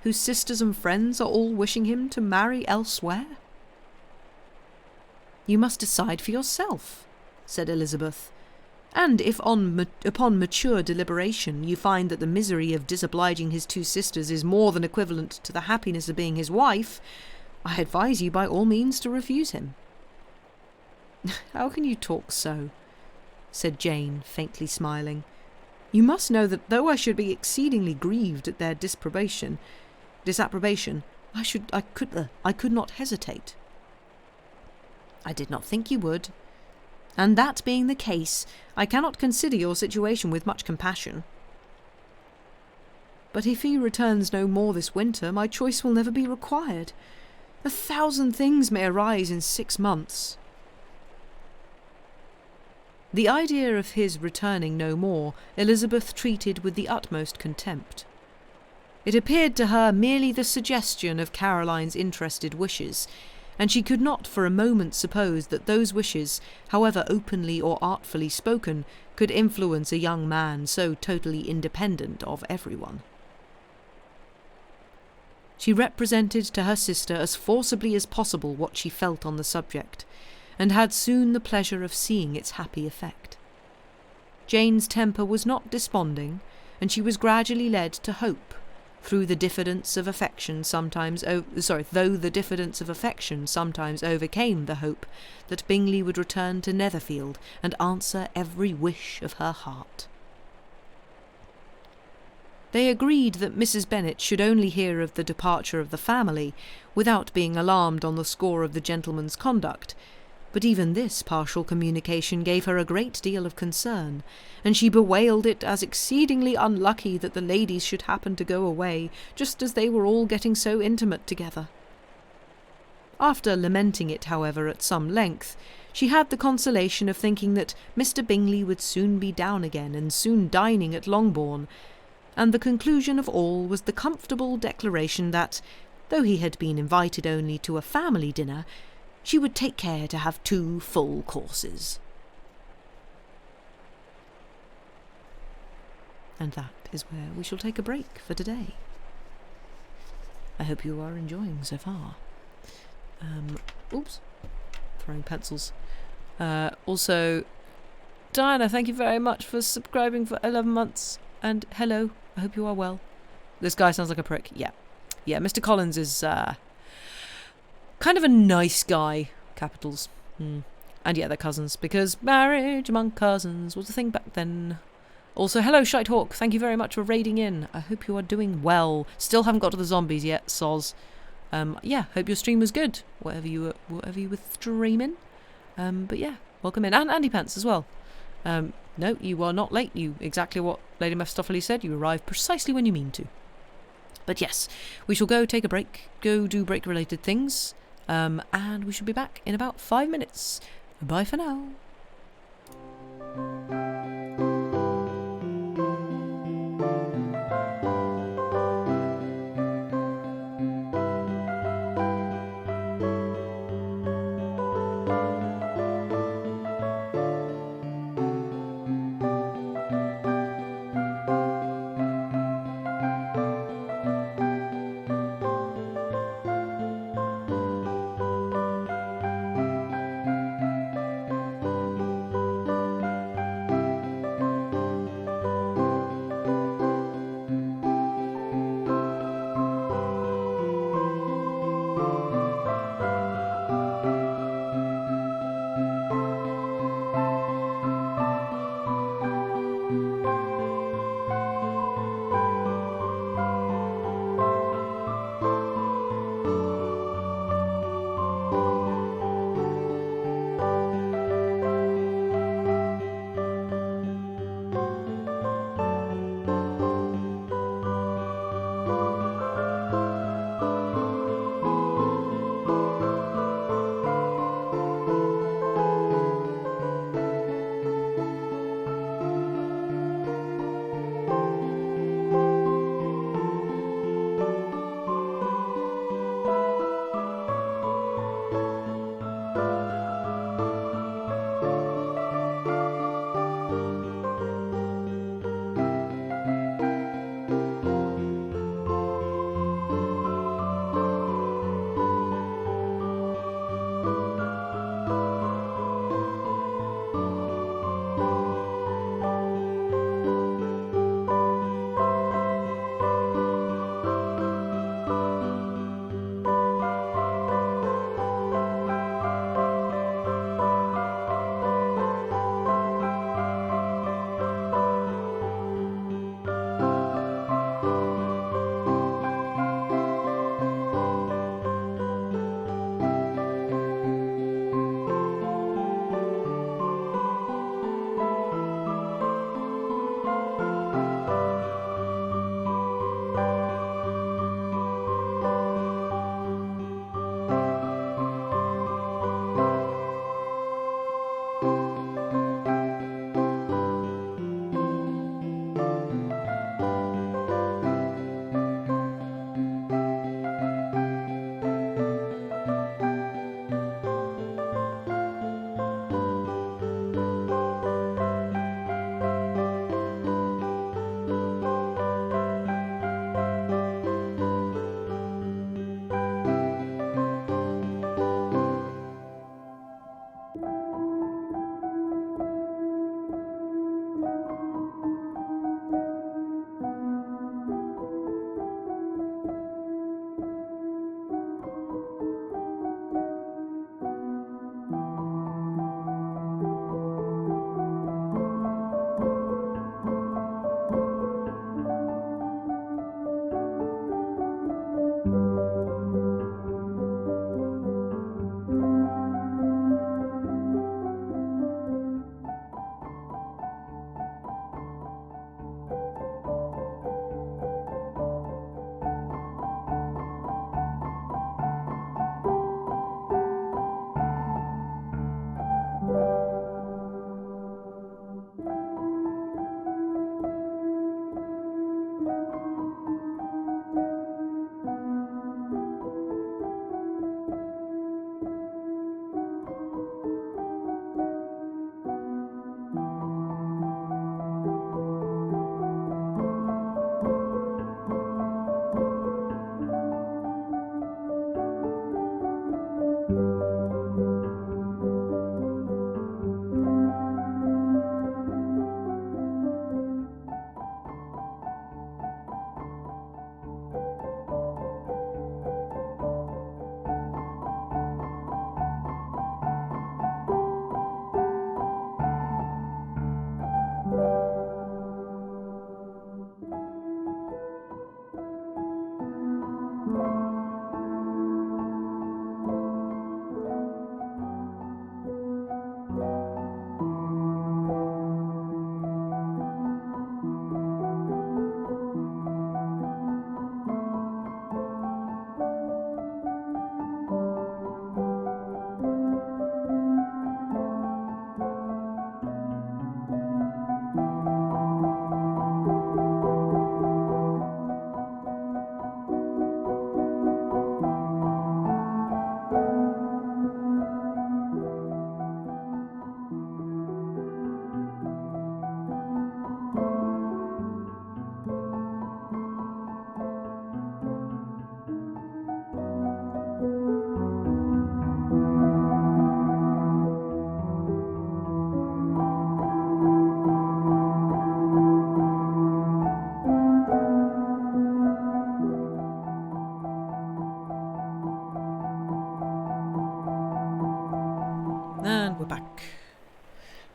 whose sisters and friends are all wishing him to marry elsewhere? You must decide for yourself, said Elizabeth, and if upon mature deliberation you find that the misery of disobliging his two sisters is more than equivalent to the happiness of being his wife, I advise you by all means to refuse him. How can you talk so? Said Jane, faintly smiling. You must know that though I should be exceedingly grieved at their disapprobation, I could not hesitate. I did not think you would, and that being the case, I cannot consider your situation with much compassion. But if he returns no more this winter, my choice will never be required. 1,000 things may arise in 6 months. The idea of his returning no more Elizabeth treated with the utmost contempt. It appeared to her merely the suggestion of Caroline's interested wishes, and she could not for a moment suppose that those wishes, however openly or artfully spoken, could influence a young man so totally independent of everyone. She represented to her sister as forcibly as possible what she felt on the subject, and had soon the pleasure of seeing its happy effect. Jane's temper was not desponding, and she was gradually led to hope, though the diffidence of affection sometimes overcame the hope, that Bingley would return to Netherfield and answer every wish of her heart. They agreed that Mrs. Bennet should only hear of the departure of the family, without being alarmed on the score of the gentleman's conduct, but even this partial communication gave her a great deal of concern, and she bewailed it as exceedingly unlucky that the ladies should happen to go away, just as they were all getting so intimate together. After lamenting it, however, at some length, she had the consolation of thinking that Mr. Bingley would soon be down again and soon dining at Longbourn, and the conclusion of all was the comfortable declaration that, though he had been invited only to a family dinner, she would take care to have 2 full courses. And that is where we shall take a break for today. I hope you are enjoying so far. Oops, throwing pencils. Also, Diana, thank you very much for subscribing for 11 months. And hello, I hope you are well. This guy sounds like a prick. Yeah. Yeah, Mr. Collins is kind of a nice guy. Capitals. And yeah, they're cousins, because marriage among cousins was a thing back then. Also, hello, Shitehawk. Thank you very much for raiding in. I hope you are doing well. Still haven't got to the zombies yet, soz. Yeah, hope your stream was good, whatever you were streaming. But yeah, welcome in. And Andy Pants as well. No, you are not late. You exactly what Lady Mephistopheles said. You arrived precisely when you mean to. But yes, we shall go take a break, go do break-related things, and we should be back in about 5 minutes. Bye for now.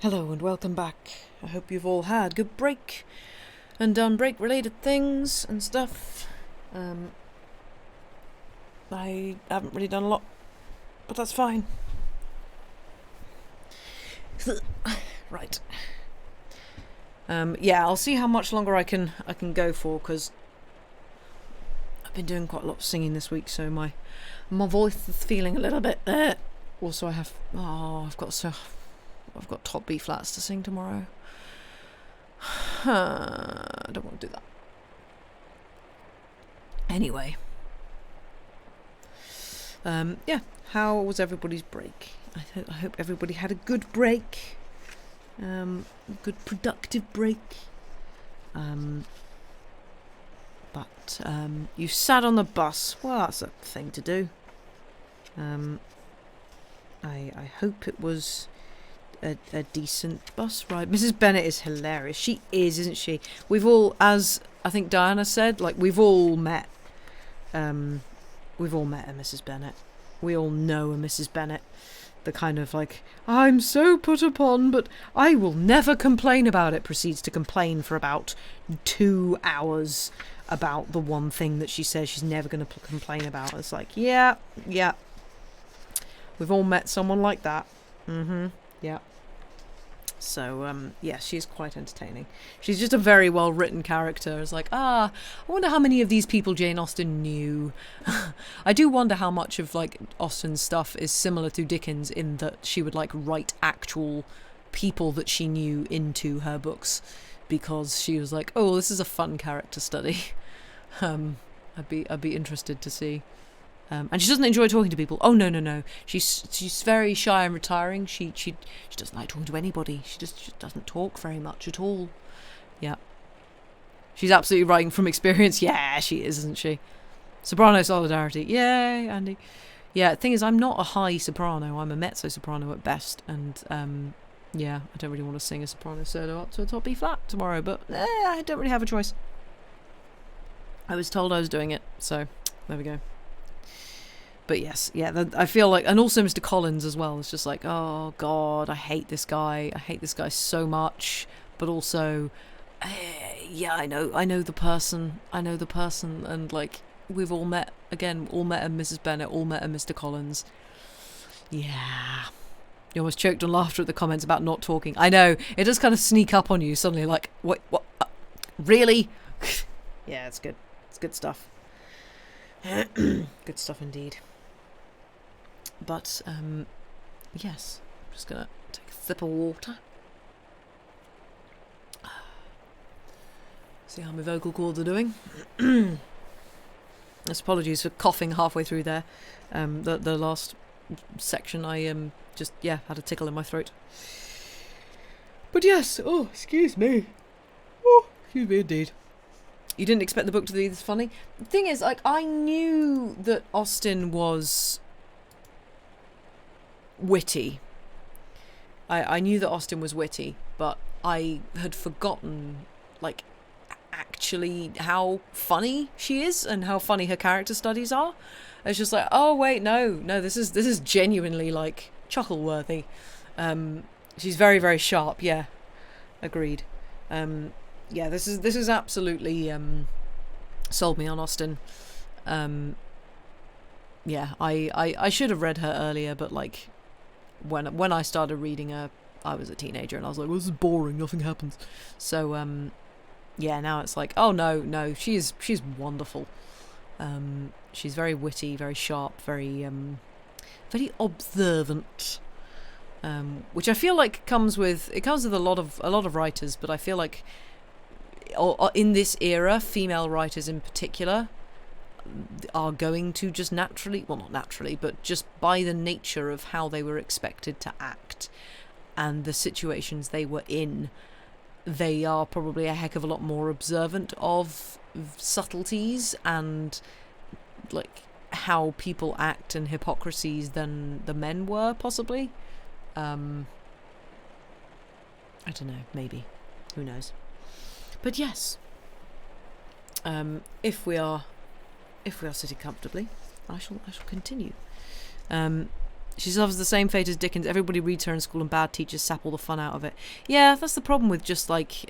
Hello and welcome back. I hope you've all had a good break and done break-related things and stuff. I haven't really done a lot, but that's fine. Right. Yeah, I'll see how much longer I can go for, because I've been doing quite a lot of singing this week, so my voice is feeling a little bit. Also, I've got top B flats to sing tomorrow. I don't want to do that. Anyway. Yeah, how was everybody's break? I hope everybody had a good break. A good productive break. But you sat on the bus. Well, that's a thing to do. I hope it was a decent bus ride. Mrs. Bennet is hilarious. She is, isn't she? We've all, as I think Diana said, like, we've all met a Mrs. Bennet. We all know a Mrs. Bennet. The kind of like, I'm so put upon, but I will never complain about it, proceeds to complain for about 2 hours about the one thing that she says she's never going to complain about. It's like, yeah. We've all met someone like that. Yeah. So, yeah, she's quite entertaining. She's just a very well-written character. It's like, I wonder how many of these people Jane Austen knew. I do wonder how much of, like, Austen's stuff is similar to Dickens in that she would, like, write actual people that she knew into her books, because she was like, oh, this is a fun character study. I'd be interested to see. And she doesn't enjoy talking to people. Oh, no. She's very shy and retiring. She doesn't like talking to anybody. She just doesn't talk very much at all. Yeah. She's absolutely writing from experience. Yeah, she is, isn't she? Soprano solidarity. Yay, Andy. Yeah, the thing is, I'm not a high soprano. I'm a mezzo-soprano at best. And, yeah, I don't really want to sing a soprano solo up to a top B flat tomorrow. But, I don't really have a choice. I was told I was doing it. So, there we go. But yes, yeah, I feel like, and also Mr. Collins as well. It's just like, oh God, I hate this guy. I hate this guy so much. But also, yeah, I know the person. And like, we've all met a Mrs. Bennet, all met a Mr. Collins. Yeah. You almost choked on laughter at the comments about not talking. I know, it does kind of sneak up on you suddenly, like, what, really? Yeah, it's good. It's good stuff. Good stuff indeed. But, yes, I'm just going to take a sip of water. See how my vocal cords are doing. Apologies for coughing halfway through there. The last section, I just, yeah, had a tickle in my throat. But yes, oh, excuse me. Oh, excuse me indeed. You didn't expect the book to be this funny? The thing is, like, I knew that Austen was witty. I knew that Austen was witty, but I had forgotten, like, actually how funny she is and how funny her character studies are. It's just like, oh wait, no, this is genuinely, like, chuckle-worthy. She's very, very sharp. Yeah, agreed. Yeah, this is absolutely sold me on Austen. Yeah, I should have read her earlier, but like when I started reading her, I was a teenager and I was like, well, this is boring, nothing happens. So yeah, now it's like, oh no, she's wonderful. She's very witty, very sharp, very observant. Which I feel like comes with a lot of writers, but I feel like in this era, female writers in particular are going to just naturally, well, not naturally, but just by the nature of how they were expected to act and the situations they were in, they are probably a heck of a lot more observant of subtleties and like how people act and hypocrisies than the men were, possibly. I don't know, maybe, who knows. But yes, if we are sitting comfortably, I shall continue. She suffers the same fate as Dickens. Everybody reads her in school and bad teachers sap all the fun out of it. Yeah, that's the problem with just like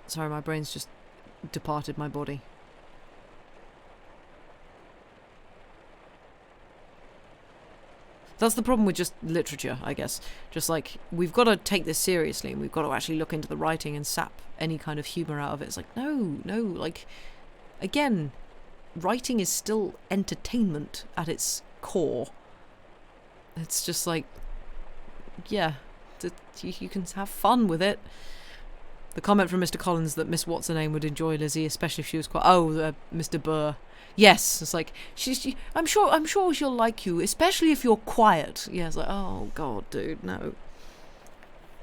sorry, my brain's just departed my body. That's the problem with just literature, I guess. Just like, we've got to take this seriously, and we've got to actually look into the writing and sap any kind of humour out of it. It's like, no, like, again, writing is still entertainment at its core. It's just like, yeah, you can have fun with it. The comment from Mr. Collins that Miss What's-her-name would enjoy Lizzie, especially if she was quite... Mr. Burr. Yes, it's like, I'm sure she'll like you, especially if you're quiet. Yeah, it's like, oh, God, dude, no.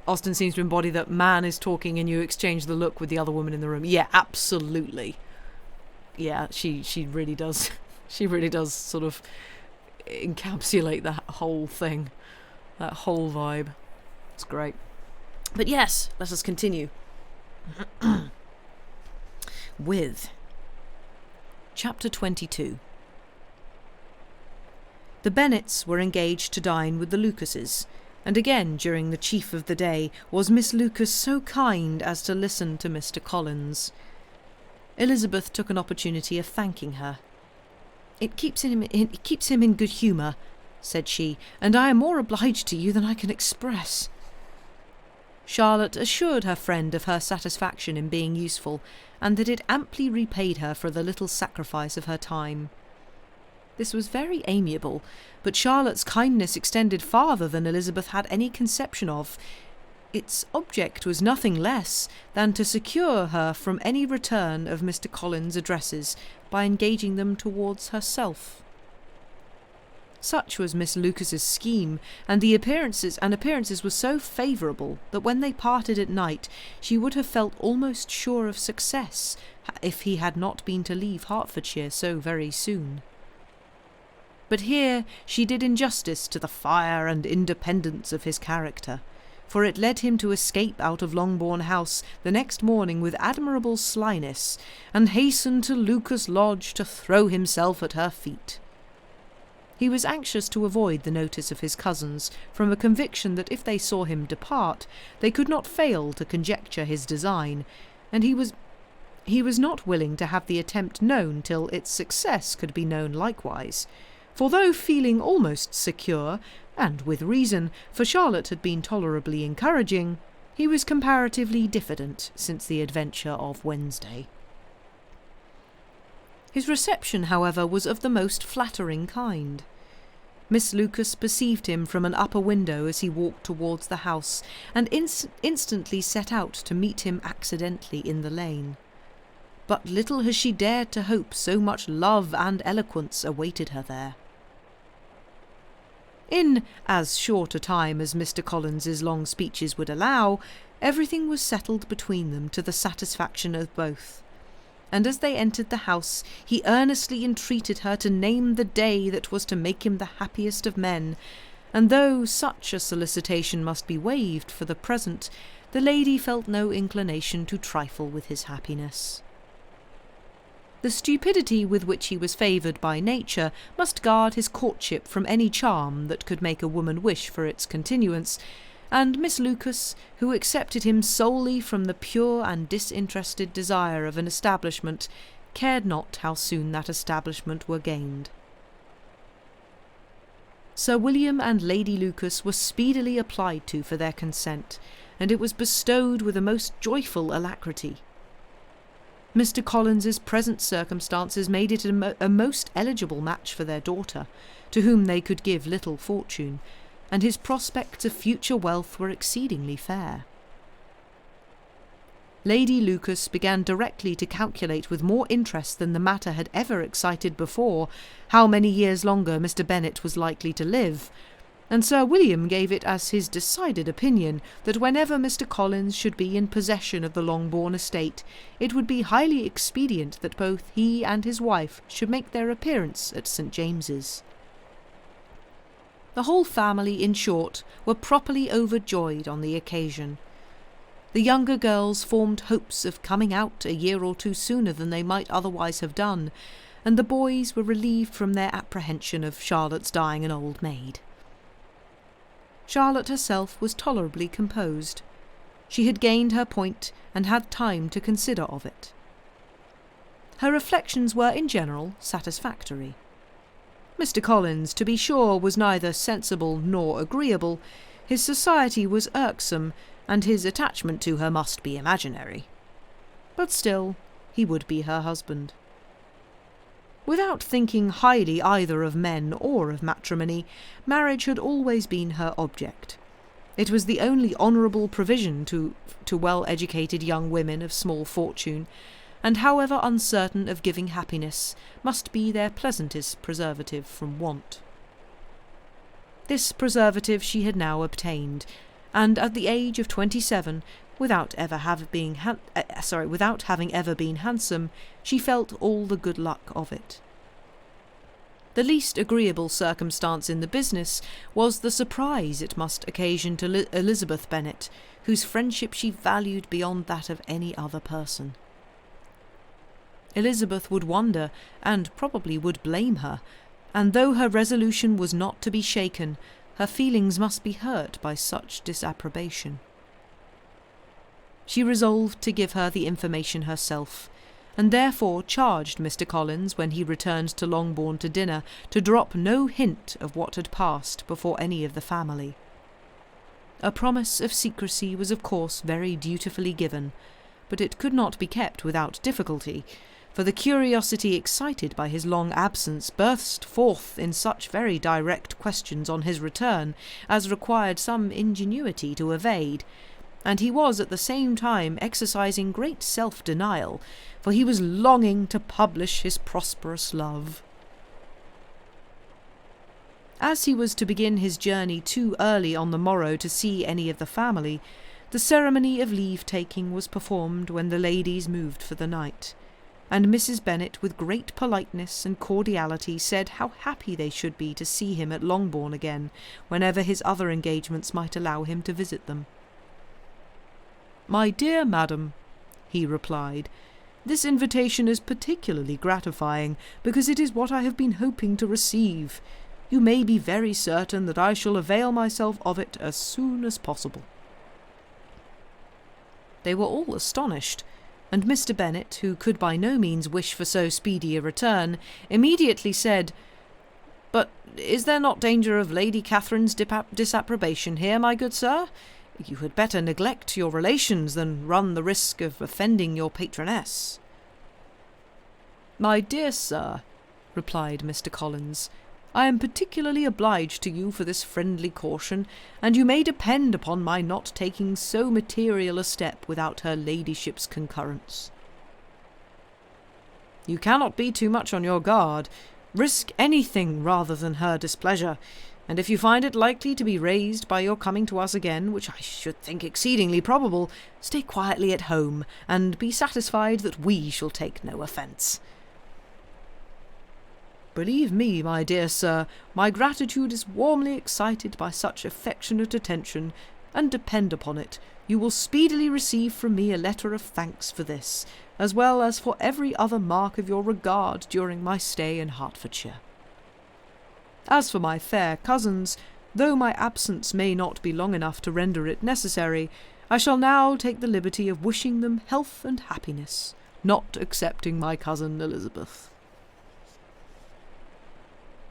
Austen seems to embody that man is talking and you exchange the look with the other woman in the room. Yeah, absolutely. Yeah, she really does. She really does sort of encapsulate that whole thing. That whole vibe. It's great. But yes, let us continue. With Chapter 22. The Bennets were engaged to dine with the Lucases, and again during the chief of the day was Miss Lucas so kind as to listen to Mr. Collins. Elizabeth took an opportunity of thanking her. It keeps him in good humour," said she, "and I am more obliged to you than I can express." Charlotte assured her friend of her satisfaction in being useful, and that it amply repaid her for the little sacrifice of her time. This was very amiable, but Charlotte's kindness extended farther than Elizabeth had any conception of. Its object was nothing less than to secure her from any return of Mr. Collins' addresses by engaging them towards herself. Such was Miss Lucas's scheme, and the appearances were so favourable that when they parted at night she would have felt almost sure of success if he had not been to leave Hertfordshire so very soon. But here she did injustice to the fire and independence of his character, for it led him to escape out of Longbourn House the next morning with admirable slyness, and hasten to Lucas Lodge to throw himself at her feet. He was anxious to avoid the notice of his cousins, from a conviction that if they saw him depart, they could not fail to conjecture his design, and he was not willing to have the attempt known till its success could be known likewise. For though feeling almost secure, and with reason, for Charlotte had been tolerably encouraging, he was comparatively diffident since the adventure of Wednesday. His reception, however, was of the most flattering kind. Miss Lucas perceived him from an upper window as he walked towards the house, and instantly set out to meet him accidentally in the lane. But little has she dared to hope so much love and eloquence awaited her there. In as short a time as Mr. Collins's long speeches would allow, everything was settled between them to the satisfaction of both. And as they entered the house, he earnestly entreated her to name the day that was to make him the happiest of men, and though such a solicitation must be waived for the present, the lady felt no inclination to trifle with his happiness. The stupidity with which he was favoured by nature must guard his courtship from any charm that could make a woman wish for its continuance, and Miss Lucas, who accepted him solely from the pure and disinterested desire of an establishment, cared not how soon that establishment were gained. Sir William and Lady Lucas were speedily applied to for their consent, and it was bestowed with a most joyful alacrity. Mr. Collins's present circumstances made it a most eligible match for their daughter, to whom they could give little fortune, and his prospects of future wealth were exceedingly fair. Lady Lucas began directly to calculate with more interest than the matter had ever excited before how many years longer Mr. Bennet was likely to live, and Sir William gave it as his decided opinion that whenever Mr. Collins should be in possession of the Longbourn estate, it would be highly expedient that both he and his wife should make their appearance at St. James's. The whole family, in short, were properly overjoyed on the occasion. The younger girls formed hopes of coming out a year or two sooner than they might otherwise have done, and the boys were relieved from their apprehension of Charlotte's dying an old maid. Charlotte herself was tolerably composed. She had gained her point and had time to consider of it. Her reflections were in general satisfactory. Mr. Collins, to be sure, was neither sensible nor agreeable. His society was irksome, and his attachment to her must be imaginary. But still, he would be her husband. Without thinking highly either of men or of matrimony, marriage had always been her object. It was the only honourable provision to well-educated young women of small fortune, and however uncertain of giving happiness, must be their pleasantest preservative from want. This preservative she had now obtained, and at the age of 27, without having ever been handsome, she felt all the good luck of it. The least agreeable circumstance in the business was the surprise it must occasion to Elizabeth Bennet, whose friendship she valued beyond that of any other person. Elizabeth would wonder, and probably would blame her, and though her resolution was not to be shaken, her feelings must be hurt by such disapprobation. She resolved to give her the information herself, and therefore charged Mr. Collins, when he returned to Longbourn to dinner, to drop no hint of what had passed before any of the family. A promise of secrecy was of course very dutifully given, but it could not be kept without difficulty, for the curiosity excited by his long absence burst forth in such very direct questions on his return as required some ingenuity to evade, and he was at the same time exercising great self-denial, for he was longing to publish his prosperous love. As he was to begin his journey too early on the morrow to see any of the family, the ceremony of leave-taking was performed when the ladies moved for the night, and Mrs. Bennet with great politeness and cordiality said how happy they should be to see him at Longbourn again, whenever his other engagements might allow him to visit them. "My dear madam," he replied, "this invitation is particularly gratifying, because it is what I have been hoping to receive. You may be very certain that I shall avail myself of it as soon as possible." They were all astonished, and Mr. Bennet, who could by no means wish for so speedy a return, immediately said, "But is there not danger of Lady Catherine's disapprobation here, my good sir? You had better neglect your relations than run the risk of offending your patroness." "My dear sir," replied Mr. Collins, "I am particularly obliged to you for this friendly caution, and you may depend upon my not taking so material a step without her ladyship's concurrence." "You cannot be too much on your guard. Risk anything rather than her displeasure, and if you find it likely to be raised by your coming to us again, which I should think exceedingly probable, stay quietly at home, and be satisfied that we shall take no offence." "Believe me, my dear sir, my gratitude is warmly excited by such affectionate attention, and depend upon it, you will speedily receive from me a letter of thanks for this, as well as for every other mark of your regard during my stay in Hertfordshire. As for my fair cousins, though my absence may not be long enough to render it necessary, I shall now take the liberty of wishing them health and happiness, not excepting my cousin Elizabeth."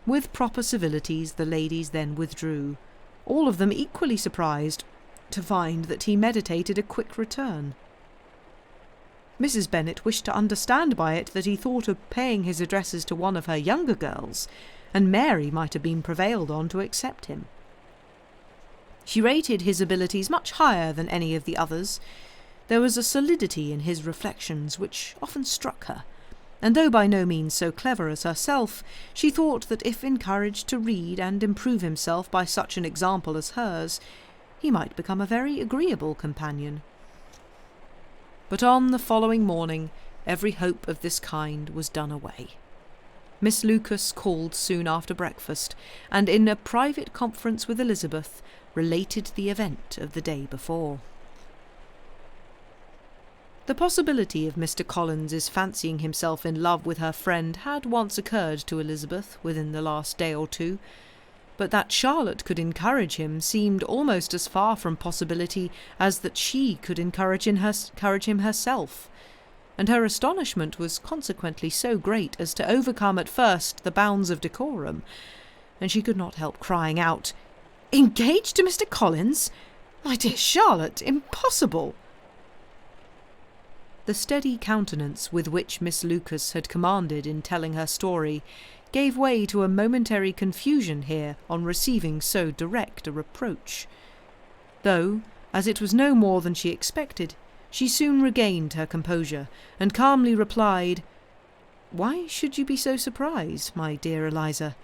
With proper civilities the ladies then withdrew, all of them equally surprised to find that he meditated a quick return. Mrs. Bennet wished to understand by it that he thought of paying his addresses to one of her younger girls, and Mary might have been prevailed on to accept him. She rated his abilities much higher than any of the others. There was a solidity in his reflections which often struck her, and though by no means so clever as herself, she thought that if encouraged to read and improve himself by such an example as hers, he might become a very agreeable companion. But on the following morning every hope of this kind was done away. Miss Lucas called soon after breakfast, and in a private conference with Elizabeth related the event of the day before. The possibility of Mr. Collins's fancying himself in love with her friend had once occurred to Elizabeth within the last day or two, but that Charlotte could encourage him seemed almost as far from possibility as that she could encourage him herself, and her astonishment was consequently so great as to overcome at first the bounds of decorum, and she could not help crying out, "Engaged to Mr. Collins? My dear Charlotte, impossible!" The steady countenance with which Miss Lucas had commanded in telling her story gave way to a momentary confusion here on receiving so direct a reproach, though, as it was no more than she expected, she soon regained her composure, and calmly replied, "Why should you be so surprised, my dear Eliza?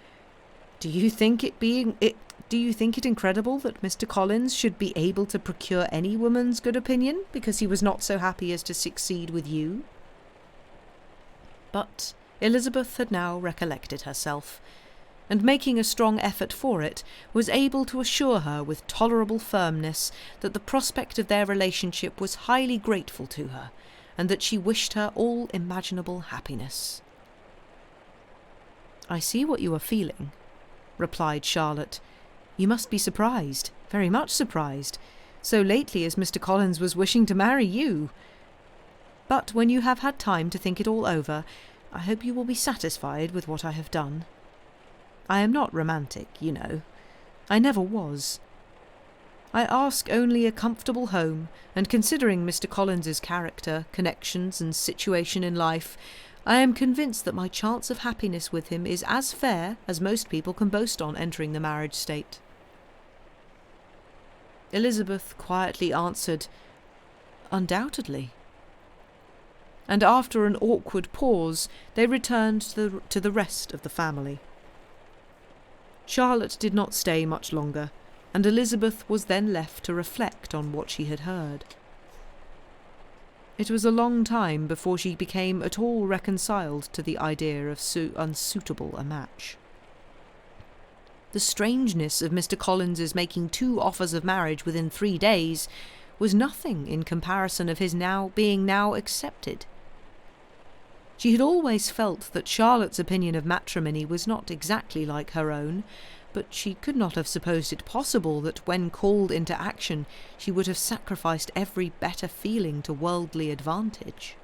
Do you think it incredible that Mr. Collins should be able to procure any woman's good opinion because he was not so happy as to succeed with you?" But Elizabeth had now recollected herself, and making a strong effort for it, was able to assure her with tolerable firmness that the prospect of their relationship was highly grateful to her, and that she wished her all imaginable happiness. "I see what you are feeling," replied Charlotte. "You must be surprised, very much surprised, so lately as Mr. Collins was wishing to marry you. But when you have had time to think it all over, I hope you will be satisfied with what I have done. I am not romantic, you know. I never was. I ask only a comfortable home, and considering Mr. Collins's character, connections, and situation in life, I am convinced that my chance of happiness with him is as fair as most people can boast on entering the marriage state." Elizabeth quietly answered, "Undoubtedly." And after an awkward pause, they returned to the rest of the family. Charlotte did not stay much longer, and Elizabeth was then left to reflect on what she had heard. It was a long time before she became at all reconciled to the idea of so unsuitable a match. The strangeness of Mr. Collins's making 2 offers of marriage within 3 days was nothing in comparison of his being now accepted. She had always felt that Charlotte's opinion of matrimony was not exactly like her own, but she could not have supposed it possible that when called into action she would have sacrificed every better feeling to worldly advantage.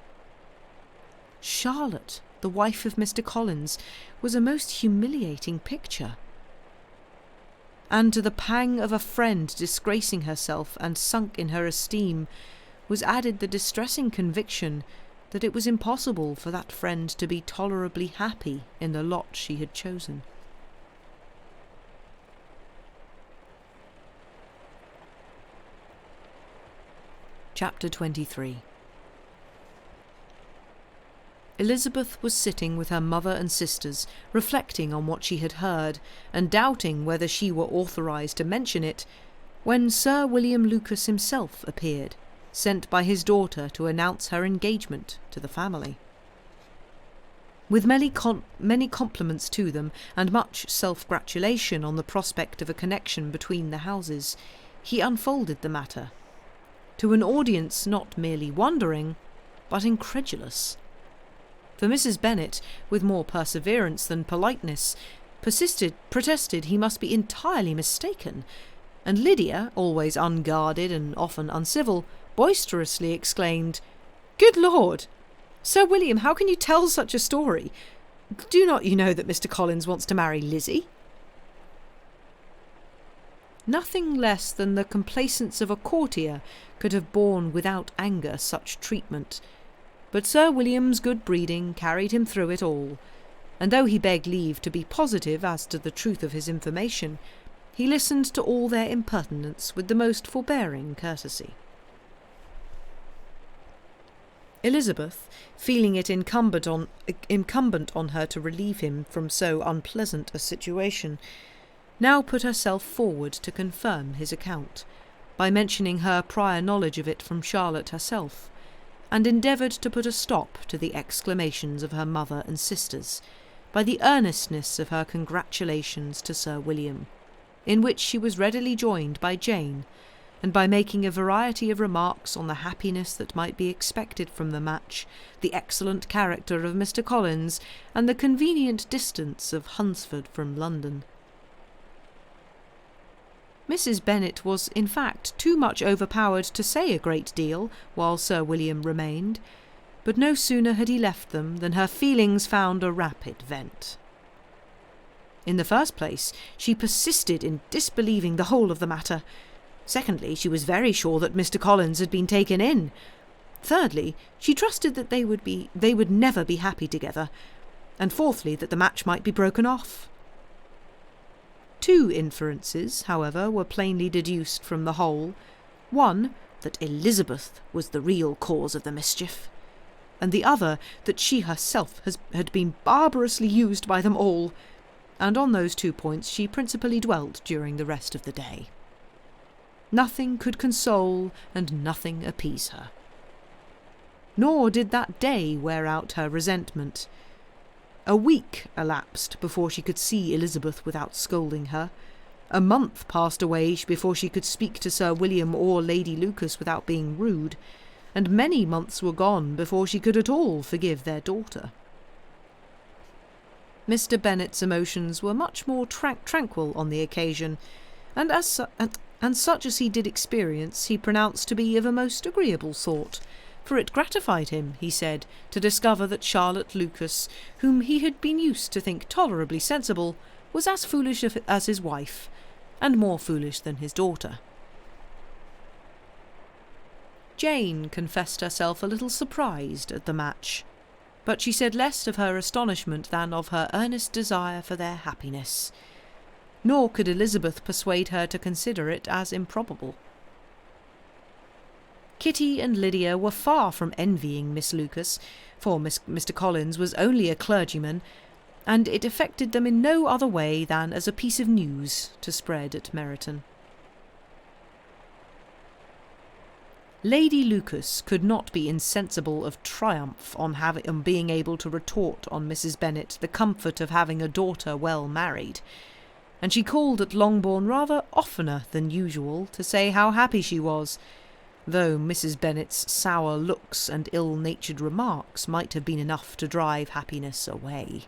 Charlotte, the wife of Mr. Collins, was a most humiliating picture. And to the pang of a friend disgracing herself and sunk in her esteem was added the distressing conviction that it was impossible for that friend to be tolerably happy in the lot she had chosen. Chapter 23. Elizabeth was sitting with her mother and sisters, reflecting on what she had heard, and doubting whether she were authorised to mention it, when Sir William Lucas himself appeared, sent by his daughter to announce her engagement to the family. With many compliments to them, and much self-gratulation on the prospect of a connection between the houses, he unfolded the matter, to an audience not merely wondering, but incredulous. For Mrs. Bennet, with more perseverance than politeness, protested he must be entirely mistaken, and Lydia, always unguarded and often uncivil, boisterously exclaimed, "Good Lord! Sir William, how can you tell such a story? Do not you know that Mr. Collins wants to marry Lizzie?" Nothing less than the complacence of a courtier could have borne without anger such treatment, but Sir William's good breeding carried him through it all, and though he begged leave to be positive as to the truth of his information, he listened to all their impertinence with the most forbearing courtesy. Elizabeth, feeling it incumbent on her to relieve him from so unpleasant a situation, now put herself forward to confirm his account, by mentioning her prior knowledge of it from Charlotte herself, and endeavoured to put a stop to the exclamations of her mother and sisters, by the earnestness of her congratulations to Sir William, in which she was readily joined by Jane, and by making a variety of remarks on the happiness that might be expected from the match, the excellent character of Mr. Collins, and the convenient distance of Hunsford from London. Mrs. Bennet was, in fact, too much overpowered to say a great deal while Sir William remained, but no sooner had he left them than her feelings found a rapid vent. In the first place, she persisted in disbelieving the whole of the matter. Secondly, she was very sure that Mr. Collins had been taken in. Thirdly, she trusted that they would never be happy together. And fourthly, that the match might be broken off. 2 inferences, however, were plainly deduced from the whole. One, that Elizabeth was the real cause of the mischief, and the other, that she herself had been barbarously used by them all, and on those 2 points she principally dwelt during the rest of the day. Nothing could console and nothing appease her. Nor did that day wear out her resentment. A week elapsed before she could see Elizabeth without scolding her. A month passed away before she could speak to Sir William or Lady Lucas without being rude, and many months were gone before she could at all forgive their daughter. Mr. Bennet's emotions were much more tranquil on the occasion, and such as he did experience he pronounced to be of a most agreeable sort, for it gratified him, he said, to discover that Charlotte Lucas, whom he had been used to think tolerably sensible, was as foolish as his wife, and more foolish than his daughter. Jane confessed herself a little surprised at the match, but she said less of her astonishment than of her earnest desire for their happiness, nor could Elizabeth persuade her to consider it as improbable. Kitty and Lydia were far from envying Miss Lucas, for Mr. Collins was only a clergyman, and it affected them in no other way than as a piece of news to spread at Meryton. Lady Lucas could not be insensible of triumph on being able to retort on Mrs. Bennet the comfort of having a daughter well married, and she called at Longbourn rather oftener than usual to say how happy she was, though Mrs. Bennet's sour looks and ill-natured remarks might have been enough to drive happiness away.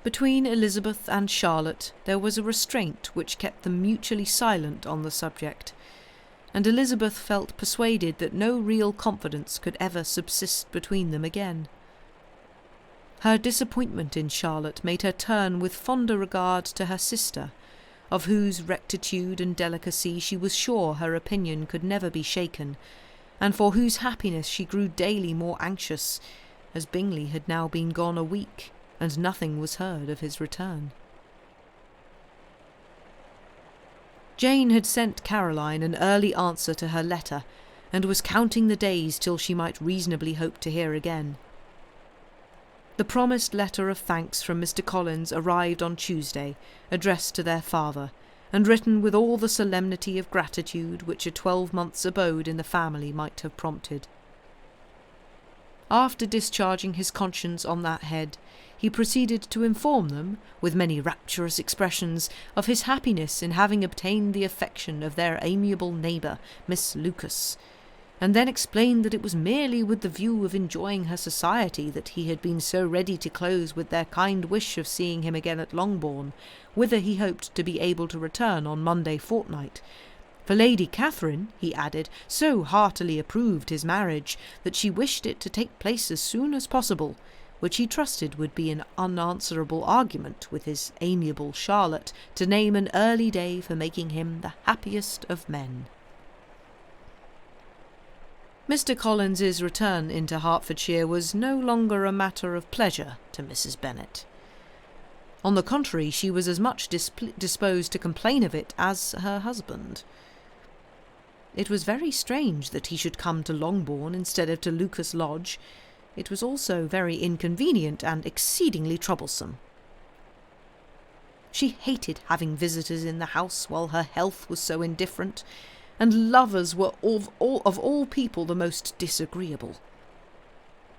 Between Elizabeth and Charlotte there was a restraint which kept them mutually silent on the subject, and Elizabeth felt persuaded that no real confidence could ever subsist between them again. Her disappointment in Charlotte made her turn with fonder regard to her sister, of whose rectitude and delicacy she was sure her opinion could never be shaken, and for whose happiness she grew daily more anxious, as Bingley had now been gone a week, and nothing was heard of his return. Jane had sent Caroline an early answer to her letter, and was counting the days till she might reasonably hope to hear again. The promised letter of thanks from Mr. Collins arrived on Tuesday, addressed to their father, and written with all the solemnity of gratitude which a 12-month's abode in the family might have prompted. After discharging his conscience on that head, he proceeded to inform them, with many rapturous expressions, of his happiness in having obtained the affection of their amiable neighbour, Miss Lucas, and then explained that it was merely with the view of enjoying her society that he had been so ready to close with their kind wish of seeing him again at Longbourn, whither he hoped to be able to return on Monday fortnight. For Lady Catherine, he added, so heartily approved his marriage that she wished it to take place as soon as possible, which he trusted would be an unanswerable argument with his amiable Charlotte to name an early day for making him the happiest of men. Mr. Collins's return into Hertfordshire was no longer a matter of pleasure to Mrs. Bennet. On the contrary, she was as much disposed to complain of it as her husband. It was very strange that he should come to Longbourn instead of to Lucas Lodge. It was also very inconvenient and exceedingly troublesome. She hated having visitors in the house while her health was so indifferent, and lovers were of all people the most disagreeable.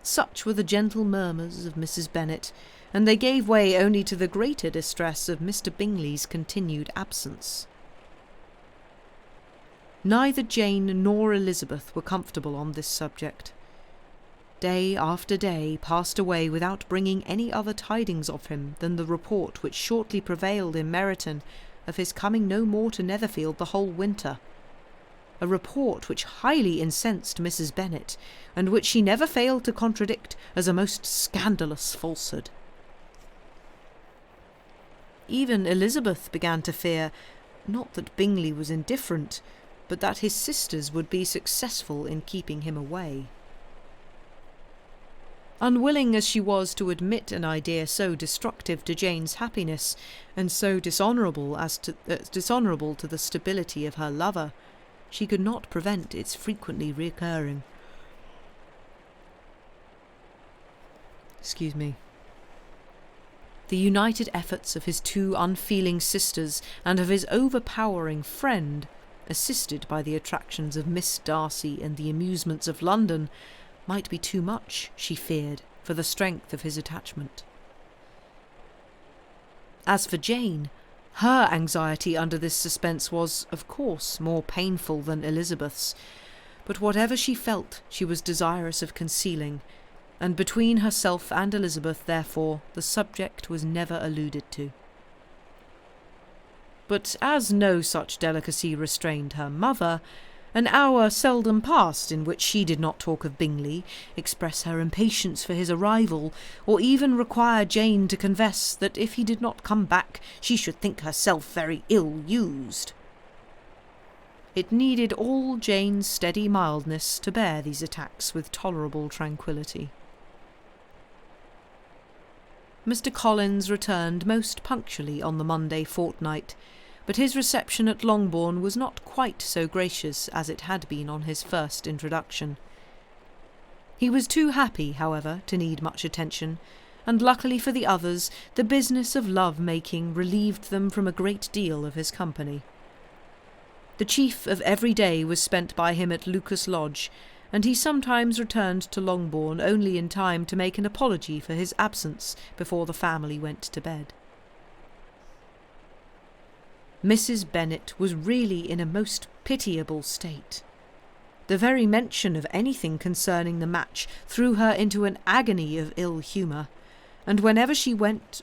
Such were the gentle murmurs of Mrs. Bennet, and they gave way only to the greater distress of Mr. Bingley's continued absence. Neither Jane nor Elizabeth were comfortable on this subject. Day after day passed away without bringing any other tidings of him than the report which shortly prevailed in Meryton of his coming no more to Netherfield the whole winter, a report which highly incensed Mrs. Bennet, and which she never failed to contradict as a most scandalous falsehood. Even Elizabeth began to fear, not that Bingley was indifferent, but that his sisters would be successful in keeping him away. Unwilling as she was to admit an idea so destructive to Jane's happiness, and so dishonourable to the stability of her lover, she could not prevent its frequently recurring. The united efforts of his two unfeeling sisters and of his overpowering friend, assisted by the attractions of Miss Darcy and the amusements of London, might be too much, she feared, for the strength of his attachment. As for Jane, her anxiety under this suspense was, of course, more painful than Elizabeth's, but whatever she felt she was desirous of concealing, and between herself and Elizabeth, therefore, the subject was never alluded to. But as no such delicacy restrained her mother, an hour seldom passed in which she did not talk of Bingley, express her impatience for his arrival, or even require Jane to confess that if he did not come back she should think herself very ill-used. It needed all Jane's steady mildness to bear these attacks with tolerable tranquillity. Mr. Collins returned most punctually on the Monday fortnight, but his reception at Longbourn was not quite so gracious as it had been on his first introduction. He was too happy, however, to need much attention, and luckily for the others, the business of love-making relieved them from a great deal of his company. The chief of every day was spent by him at Lucas Lodge, and he sometimes returned to Longbourn only in time to make an apology for his absence before the family went to bed. Mrs. Bennet was really in a most pitiable state. The very mention of anything concerning the match threw her into an agony of ill humour, and wherever she went,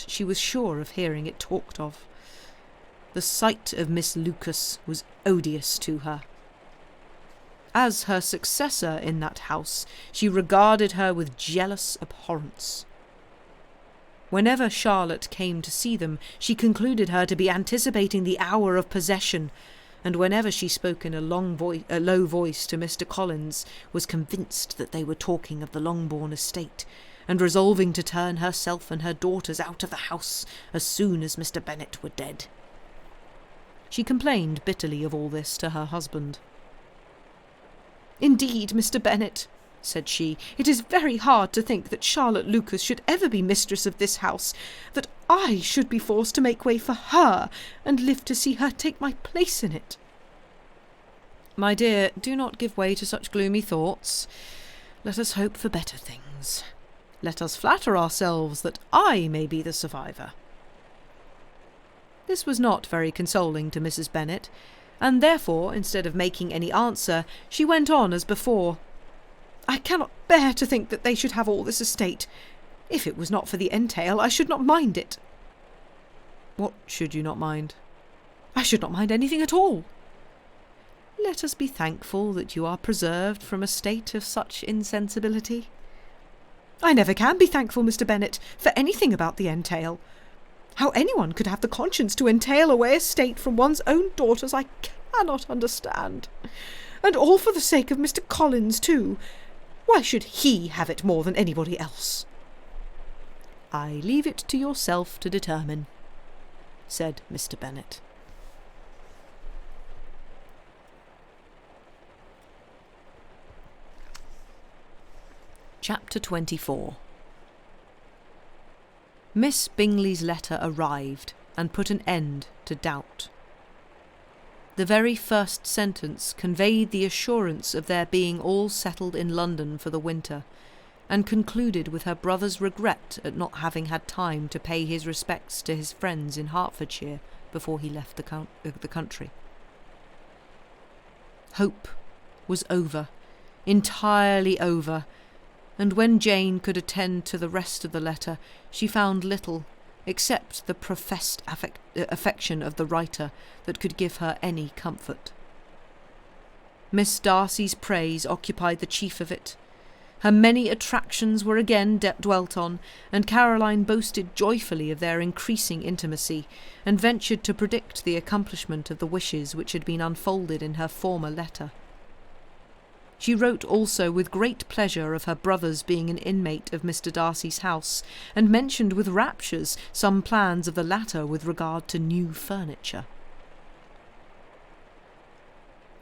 she was sure of hearing it talked of. The sight of Miss Lucas was odious to her. As her successor in that house, she regarded her with jealous abhorrence. Whenever Charlotte came to see them, she concluded her to be anticipating the hour of possession, and whenever she spoke in a low voice to Mr. Collins, was convinced that they were talking of the Longbourn estate, and resolving to turn herself and her daughters out of the house as soon as Mr. Bennet were dead. She complained bitterly of all this to her husband. "Indeed, Mr. Bennet," said she, "it is very hard to think that Charlotte Lucas should ever be mistress of this house, that I should be forced to make way for her, and live to see her take my place in it." "My dear, do not give way to such gloomy thoughts. Let us hope for better things. Let us flatter ourselves that I may be the survivor." This was not very consoling to Mrs. Bennet, and therefore, instead of making any answer, she went on as before. "I cannot bear to think that they should have all this estate. If it was not for the entail, I should not mind it." "What should you not mind?" "I should not mind anything at all." "Let us be thankful that you are preserved from a state of such insensibility." "I never can be thankful, Mr. Bennet, for anything about the entail. How anyone could have the conscience to entail away estate from one's own daughters I cannot understand. And all for the sake of Mr. Collins, too. Why should he have it more than anybody else?" "I leave it to yourself to determine," said Mr. Bennet. Chapter 24. Miss Bingley's letter arrived and put an end to doubt. The very first sentence conveyed the assurance of their being all settled in London for the winter, and concluded with her brother's regret at not having had time to pay his respects to his friends in Hertfordshire before he left the country. Hope was over, entirely over, and when Jane could attend to the rest of the letter, she found little, except the professed affection of the writer, that could give her any comfort. Miss Darcy's praise occupied the chief of it. Her many attractions were again dwelt on, and Caroline boasted joyfully of their increasing intimacy, and ventured to predict the accomplishment of the wishes which had been unfolded in her former letter. She wrote also with great pleasure of her brother's being an inmate of Mr. Darcy's house, and mentioned with raptures some plans of the latter with regard to new furniture.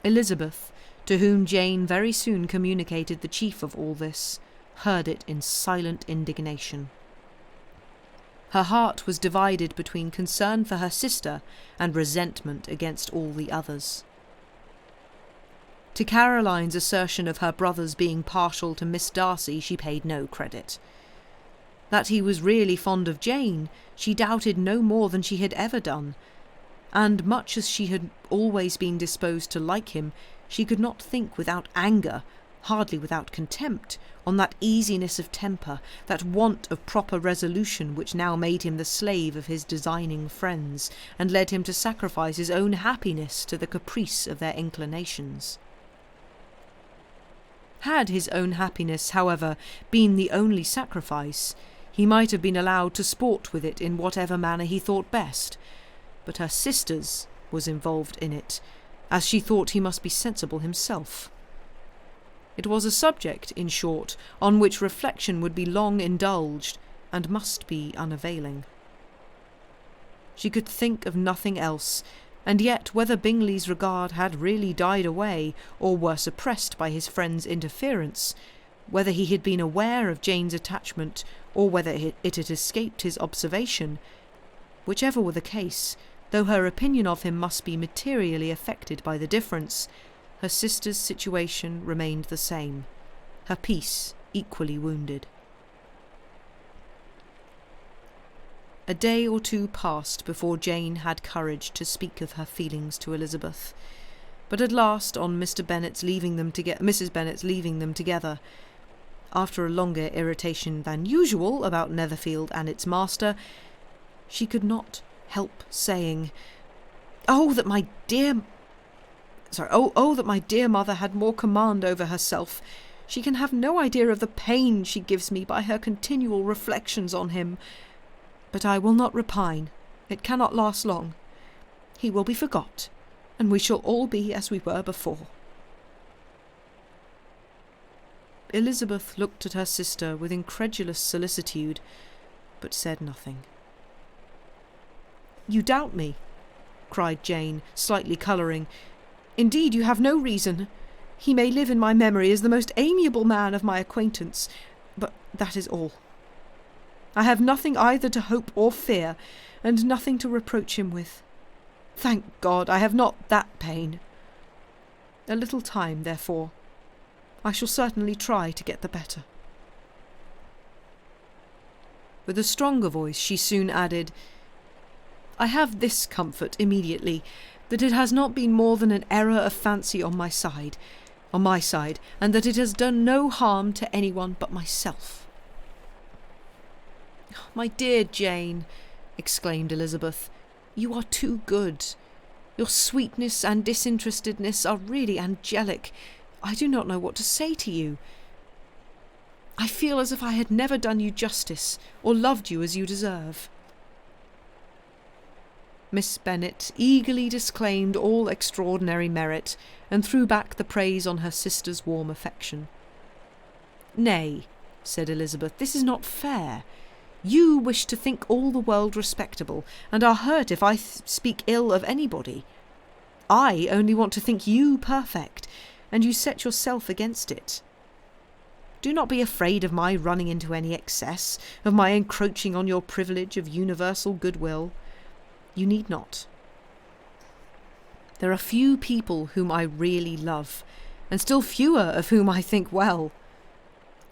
Elizabeth, to whom Jane very soon communicated the chief of all this, heard it in silent indignation. Her heart was divided between concern for her sister and resentment against all the others. To Caroline's assertion of her brother's being partial to Miss Darcy she paid no credit. That he was really fond of Jane she doubted no more than she had ever done, and much as she had always been disposed to like him, she could not think without anger, hardly without contempt, on that easiness of temper, that want of proper resolution which now made him the slave of his designing friends, and led him to sacrifice his own happiness to the caprice of their inclinations. Had his own happiness, however, been the only sacrifice, he might have been allowed to sport with it in whatever manner he thought best, but her sister's was involved in it, as she thought he must be sensible himself. It was a subject, in short, on which reflection would be long indulged, and must be unavailing. She could think of nothing else, and yet whether Bingley's regard had really died away, or were suppressed by his friend's interference, whether he had been aware of Jane's attachment, or whether it had escaped his observation, whichever were the case, though her opinion of him must be materially affected by the difference, her sister's situation remained the same, her peace equally wounded. A day or two passed before Jane had courage to speak of her feelings to Elizabeth, but at last, on Mrs. Bennet's leaving them together, after a longer irritation than usual about Netherfield and its master, she could not help saying, "Oh, that my dear mother had more command over herself. She can have no idea of the pain she gives me by her continual reflections on him. But I will not repine. It cannot last long. He will be forgot, and we shall all be as we were before." Elizabeth looked at her sister with incredulous solicitude, but said nothing. "You doubt me," cried Jane, slightly colouring. "Indeed, you have no reason. He may live in my memory as the most amiable man of my acquaintance, but that is all. I have nothing either to hope or fear, and nothing to reproach him with. Thank God, I have not that pain. A little time, therefore. I shall certainly try to get the better." With a stronger voice she soon added, "I have this comfort immediately, that it has not been more than an error of fancy on my side, and that it has done no harm to anyone but myself." "My dear Jane," exclaimed Elizabeth, "you are too good. Your sweetness and disinterestedness are really angelic. I do not know what to say to you. I feel as if I had never done you justice, or loved you as you deserve." Miss Bennet eagerly disclaimed all extraordinary merit, and threw back the praise on her sister's warm affection. "Nay," said Elizabeth, "this is not fair. You wish to think all the world respectable, and are hurt if I speak ill of anybody. I only want to think you perfect, and you set yourself against it. Do not be afraid of my running into any excess, of my encroaching on your privilege of universal goodwill. You need not. There are few people whom I really love, and still fewer of whom I think well.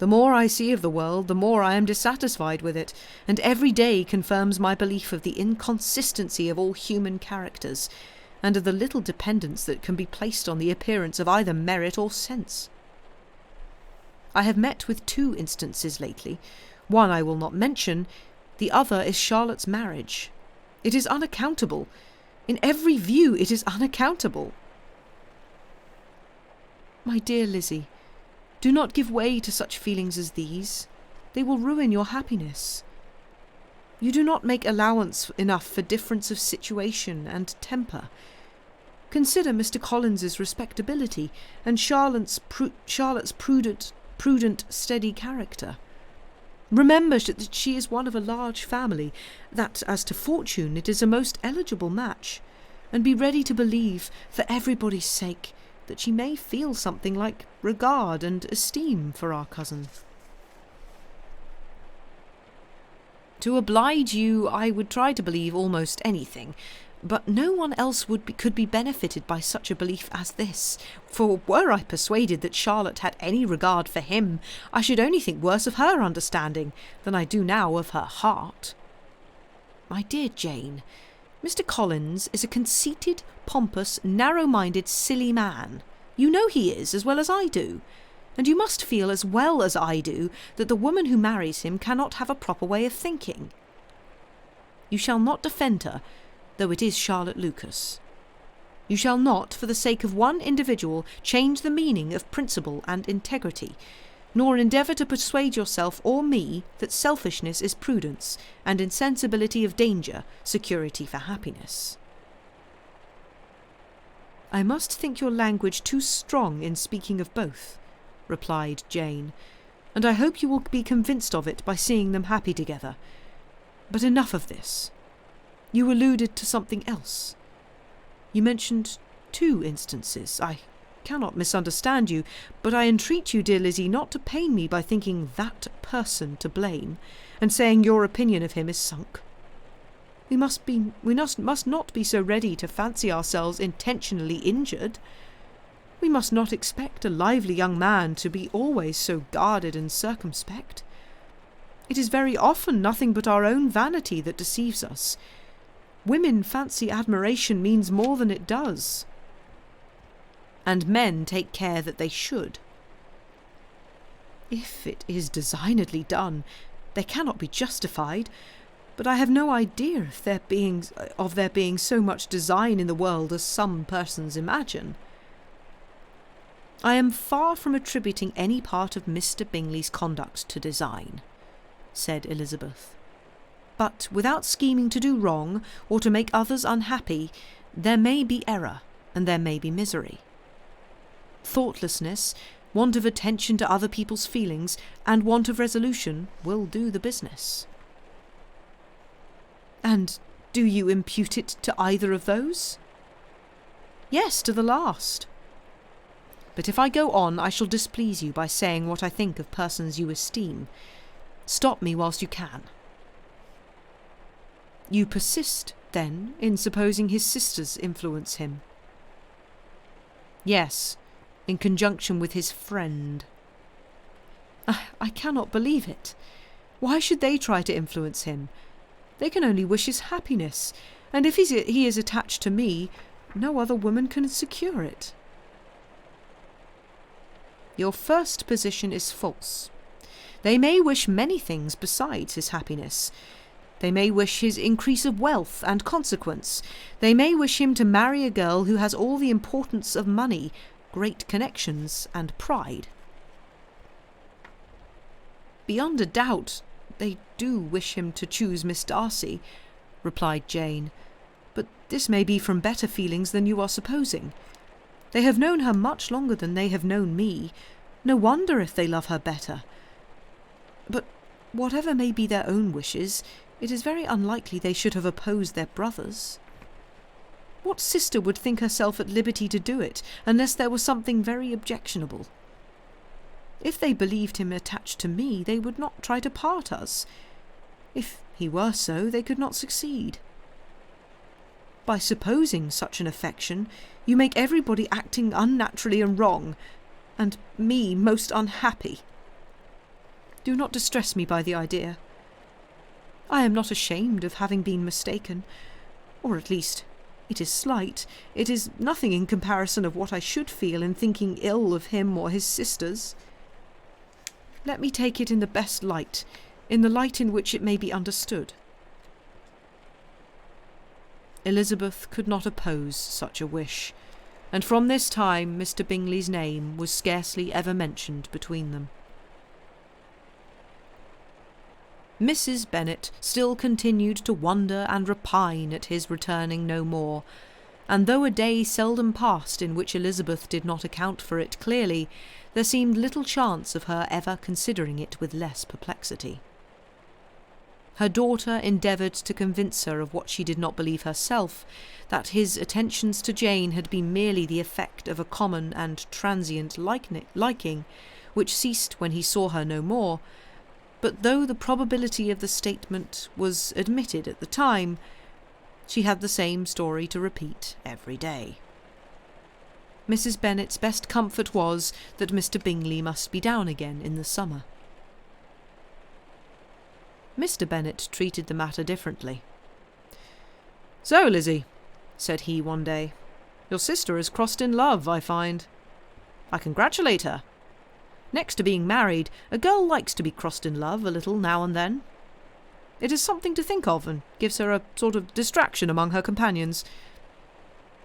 The more I see of the world, the more I am dissatisfied with it, and every day confirms my belief of the inconsistency of all human characters, and of the little dependence that can be placed on the appearance of either merit or sense. I have met with 2 instances lately. One I will not mention, the other is Charlotte's marriage. It is unaccountable. In every view it is unaccountable. My dear Lizzie, do not give way to such feelings as these. They will ruin your happiness. You do not make allowance enough for difference of situation and temper. Consider Mr. Collins's respectability and Charlotte's prudent, steady character. Remember that she is one of a large family, that as to fortune it is a most eligible match, and be ready to believe, for everybody's sake, that she may feel something like regard and esteem for our cousin. To oblige you, I would try to believe almost anything, but no one else could be benefited by such a belief as this, for were I persuaded that Charlotte had any regard for him, I should only think worse of her understanding than I do now of her heart. My dear Jane, Mr. Collins is a conceited, pompous, narrow-minded, silly man. You know he is, as well as I do, and you must feel as well as I do that the woman who marries him cannot have a proper way of thinking. You shall not defend her, though it is Charlotte Lucas. You shall not, for the sake of one individual, change the meaning of principle and integrity, nor endeavour to persuade yourself or me that selfishness is prudence, and insensibility of danger security for happiness. I must think your language too strong in speaking of both, replied Jane, and I hope you will be convinced of it by seeing them happy together. But enough of this. You alluded to something else. You mentioned 2 instances. I cannot misunderstand you, but I entreat you, dear Lizzie, not to pain me by thinking that person to blame, and saying your opinion of him is sunk. We must not be so ready to fancy ourselves intentionally injured. We must not expect a lively young man to be always so guarded and circumspect. It is very often nothing but our own vanity that deceives us. Women fancy admiration means more than it does, and men take care that they should. If it is designedly done, they cannot be justified, but I have no idea of there being so much design in the world as some persons imagine. I am far from attributing any part of Mr. Bingley's conduct to design, said Elizabeth. But without scheming to do wrong or to make others unhappy, there may be error and there may be misery. Thoughtlessness, want of attention to other people's feelings, and want of resolution will do the business. And do you impute it to either of those? Yes, to the last. But if I go on, I shall displease you by saying what I think of persons you esteem. Stop me whilst you can. You persist, then, in supposing his sisters influence him? Yes, in conjunction with his friend. I cannot believe it. Why should they try to influence him? They can only wish his happiness, and if he is attached to me, no other woman can secure it. Your first position is false. They may wish many things besides his happiness. They may wish his increase of wealth and consequence. They may wish him to marry a girl who has all the importance of money, great connections, and pride. Beyond a doubt, they do wish him to choose Miss Darcy, replied Jane, but this may be from better feelings than you are supposing. They have known her much longer than they have known me. No wonder if they love her better. But whatever may be their own wishes, it is very unlikely they should have opposed their brothers. What sister would think herself at liberty to do it, unless there was something very objectionable? If they believed him attached to me, they would not try to part us. If he were so, they could not succeed. By supposing such an affection, you make everybody acting unnaturally and wrong, and me most unhappy. Do not distress me by the idea. I am not ashamed of having been mistaken, or at least It is slight. It is nothing in comparison of what I should feel in thinking ill of him or his sisters. Let me take it in the best light, in the light in which it may be understood." Elizabeth could not oppose such a wish, and from this time Mr. Bingley's name was scarcely ever mentioned between them. Mrs. Bennet still continued to wonder and repine at his returning no more, and though a day seldom passed in which Elizabeth did not account for it clearly, there seemed little chance of her ever considering it with less perplexity. Her daughter endeavoured to convince her of what she did not believe herself, that his attentions to Jane had been merely the effect of a common and transient liking, which ceased when he saw her no more. But though the probability of the statement was admitted at the time, she had the same story to repeat every day. Mrs. Bennet's best comfort was that Mr. Bingley must be down again in the summer. Mr. Bennet treated the matter differently. "So, Lizzie," said he one day, "your sister is crossed in love, I find. I congratulate her. Next to being married, a girl likes to be crossed in love a little now and then. It is something to think of, and gives her a sort of distraction among her companions.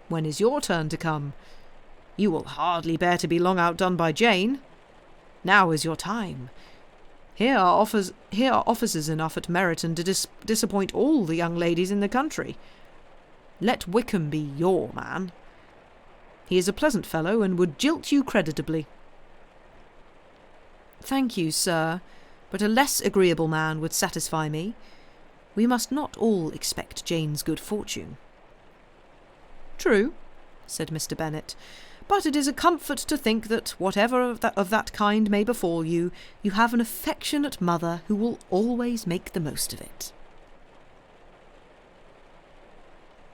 When is your turn to come? You will hardly bear to be long outdone by Jane. Now is your time. Here are officers enough at Meryton to disappoint all the young ladies in the country. Let Wickham be your man. He is a pleasant fellow, and would jilt you creditably." "Thank you, sir, but a less agreeable man would satisfy me. We must not all expect Jane's good fortune." "True," said Mr. Bennet, "but it is a comfort to think that whatever of that kind may befall you, you have an affectionate mother who will always make the most of it."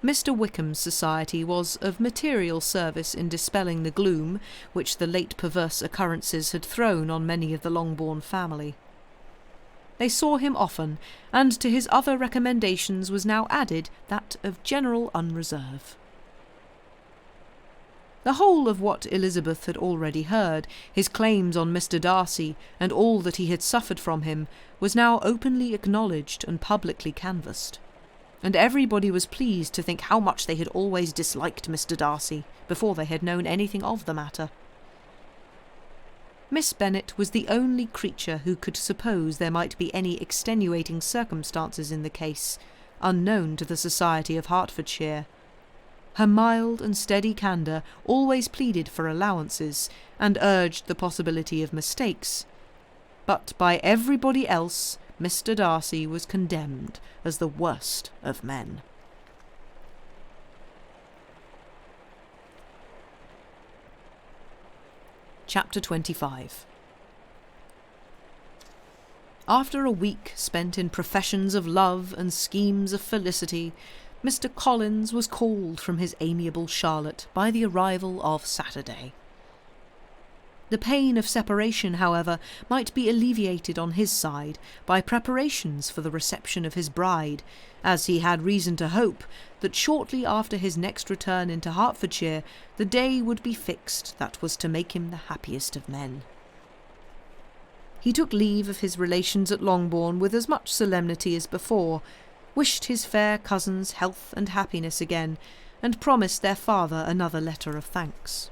Mr. Wickham's society was of material service in dispelling the gloom which the late perverse occurrences had thrown on many of the Longbourn family. They saw him often, and to his other recommendations was now added that of general unreserve. The whole of what Elizabeth had already heard, his claims on Mr. Darcy, and all that he had suffered from him, was now openly acknowledged and publicly canvassed, and everybody was pleased to think how much they had always disliked Mr. Darcy before they had known anything of the matter. Miss Bennet was the only creature who could suppose there might be any extenuating circumstances in the case, unknown to the society of Hertfordshire. Her mild and steady candour always pleaded for allowances, and urged the possibility of mistakes. But by everybody else, Mr. Darcy was condemned as the worst of men. Chapter 25. After a week spent in professions of love and schemes of felicity, Mr. Collins was called from his amiable Charlotte by the arrival of Saturday. The pain of separation, however, might be alleviated on his side by preparations for the reception of his bride, as he had reason to hope that shortly after his next return into Hertfordshire the day would be fixed that was to make him the happiest of men. He took leave of his relations at Longbourn with as much solemnity as before, wished his fair cousins health and happiness again, and promised their father another letter of thanks.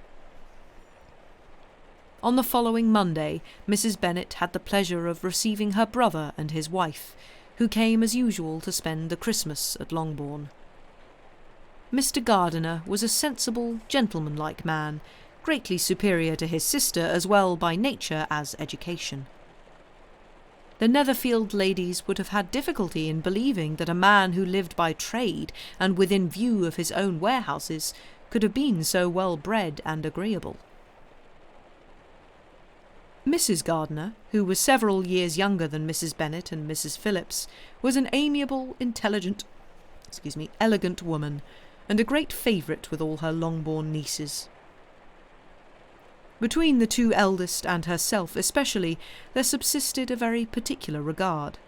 On the following Monday, Mrs. Bennet had the pleasure of receiving her brother and his wife, who came as usual to spend the Christmas at Longbourn. Mr. Gardiner was a sensible, gentlemanlike man, greatly superior to his sister as well by nature as education. The Netherfield ladies would have had difficulty in believing that a man who lived by trade and within view of his own warehouses could have been so well bred and agreeable. Mrs. Gardiner, who was several years younger than Mrs. Bennet and Mrs. Phillips, was an amiable, elegant woman, and a great favourite with all her Longbourn nieces. Between the two eldest and herself especially there subsisted a very particular regard.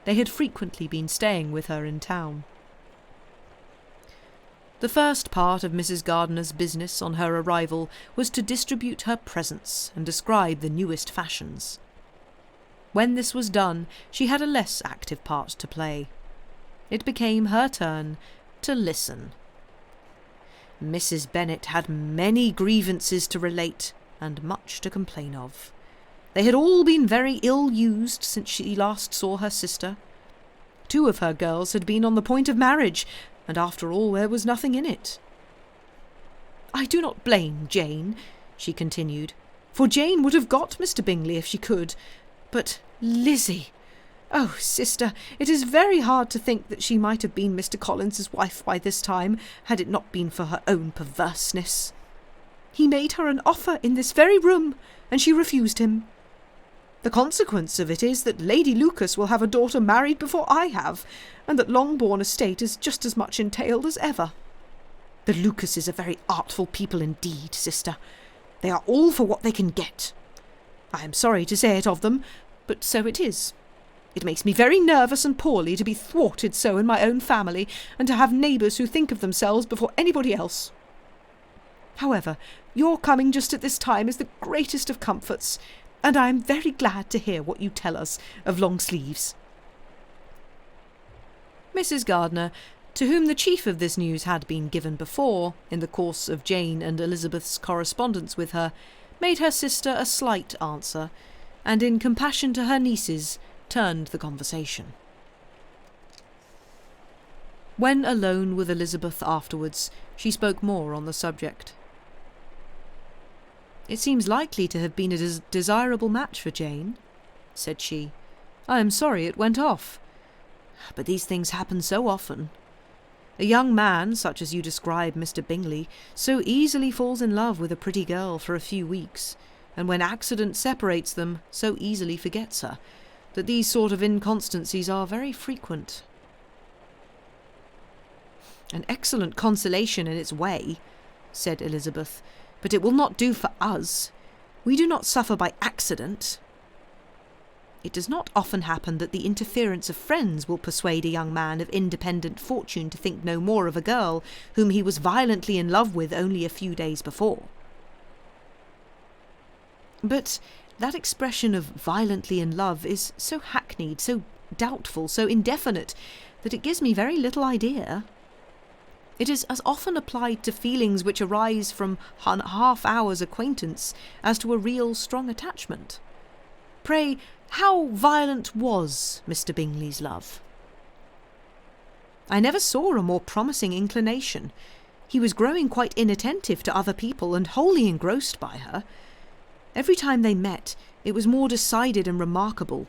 They had frequently been staying with her in town. The first part of Mrs. Gardiner's business on her arrival was to distribute her presents and describe the newest fashions. When this was done, she had a less active part to play. It became her turn to listen. Mrs. Bennet had many grievances to relate and much to complain of. They had all been very ill-used since she last saw her sister. 2 of her girls had been on the point of marriage, and after all there was nothing in it. "I do not blame Jane," she continued, "for Jane would have got Mr. Bingley if she could. But Lizzie! Oh, sister, it is very hard to think that she might have been Mr. Collins's wife by this time, had it not been for her own perverseness. He made her an offer in this very room, and she refused him. The consequence of it is that Lady Lucas will have a daughter married before I have, and that Longbourn estate is just as much entailed as ever. The Lucases are very artful people indeed, sister. They are all for what they can get. I am sorry to say it of them, but so it is. It makes me very nervous and poorly to be thwarted so in my own family, and to have neighbours who think of themselves before anybody else. However, your coming just at this time is the greatest of comforts, and I am very glad to hear what you tell us of long sleeves." Mrs. Gardiner, to whom the chief of this news had been given before, in the course of Jane and Elizabeth's correspondence with her, made her sister a slight answer, and in compassion to her nieces, turned the conversation. When alone with Elizabeth afterwards, she spoke more on the subject. "It seems likely to have been a desirable match for Jane," said she. "I am sorry it went off. But these things happen so often. A young man, such as you describe Mr. Bingley, so easily falls in love with a pretty girl for a few weeks, and when accident separates them, so easily forgets her, that these sort of inconstancies are very frequent." "An excellent consolation in its way," said Elizabeth, "but it will not do for us. We do not suffer by accident. It does not often happen that the interference of friends will persuade a young man of independent fortune to think no more of a girl whom he was violently in love with only a few days before." "But that expression of violently in love is so hackneyed, so doubtful, so indefinite, that it gives me very little idea. It is as often applied to feelings which arise from an half-hour's acquaintance as to a real strong attachment. Pray, how violent was Mr. Bingley's love?" "I never saw a more promising inclination. He was growing quite inattentive to other people and wholly engrossed by her. Every time they met, it was more decided and remarkable.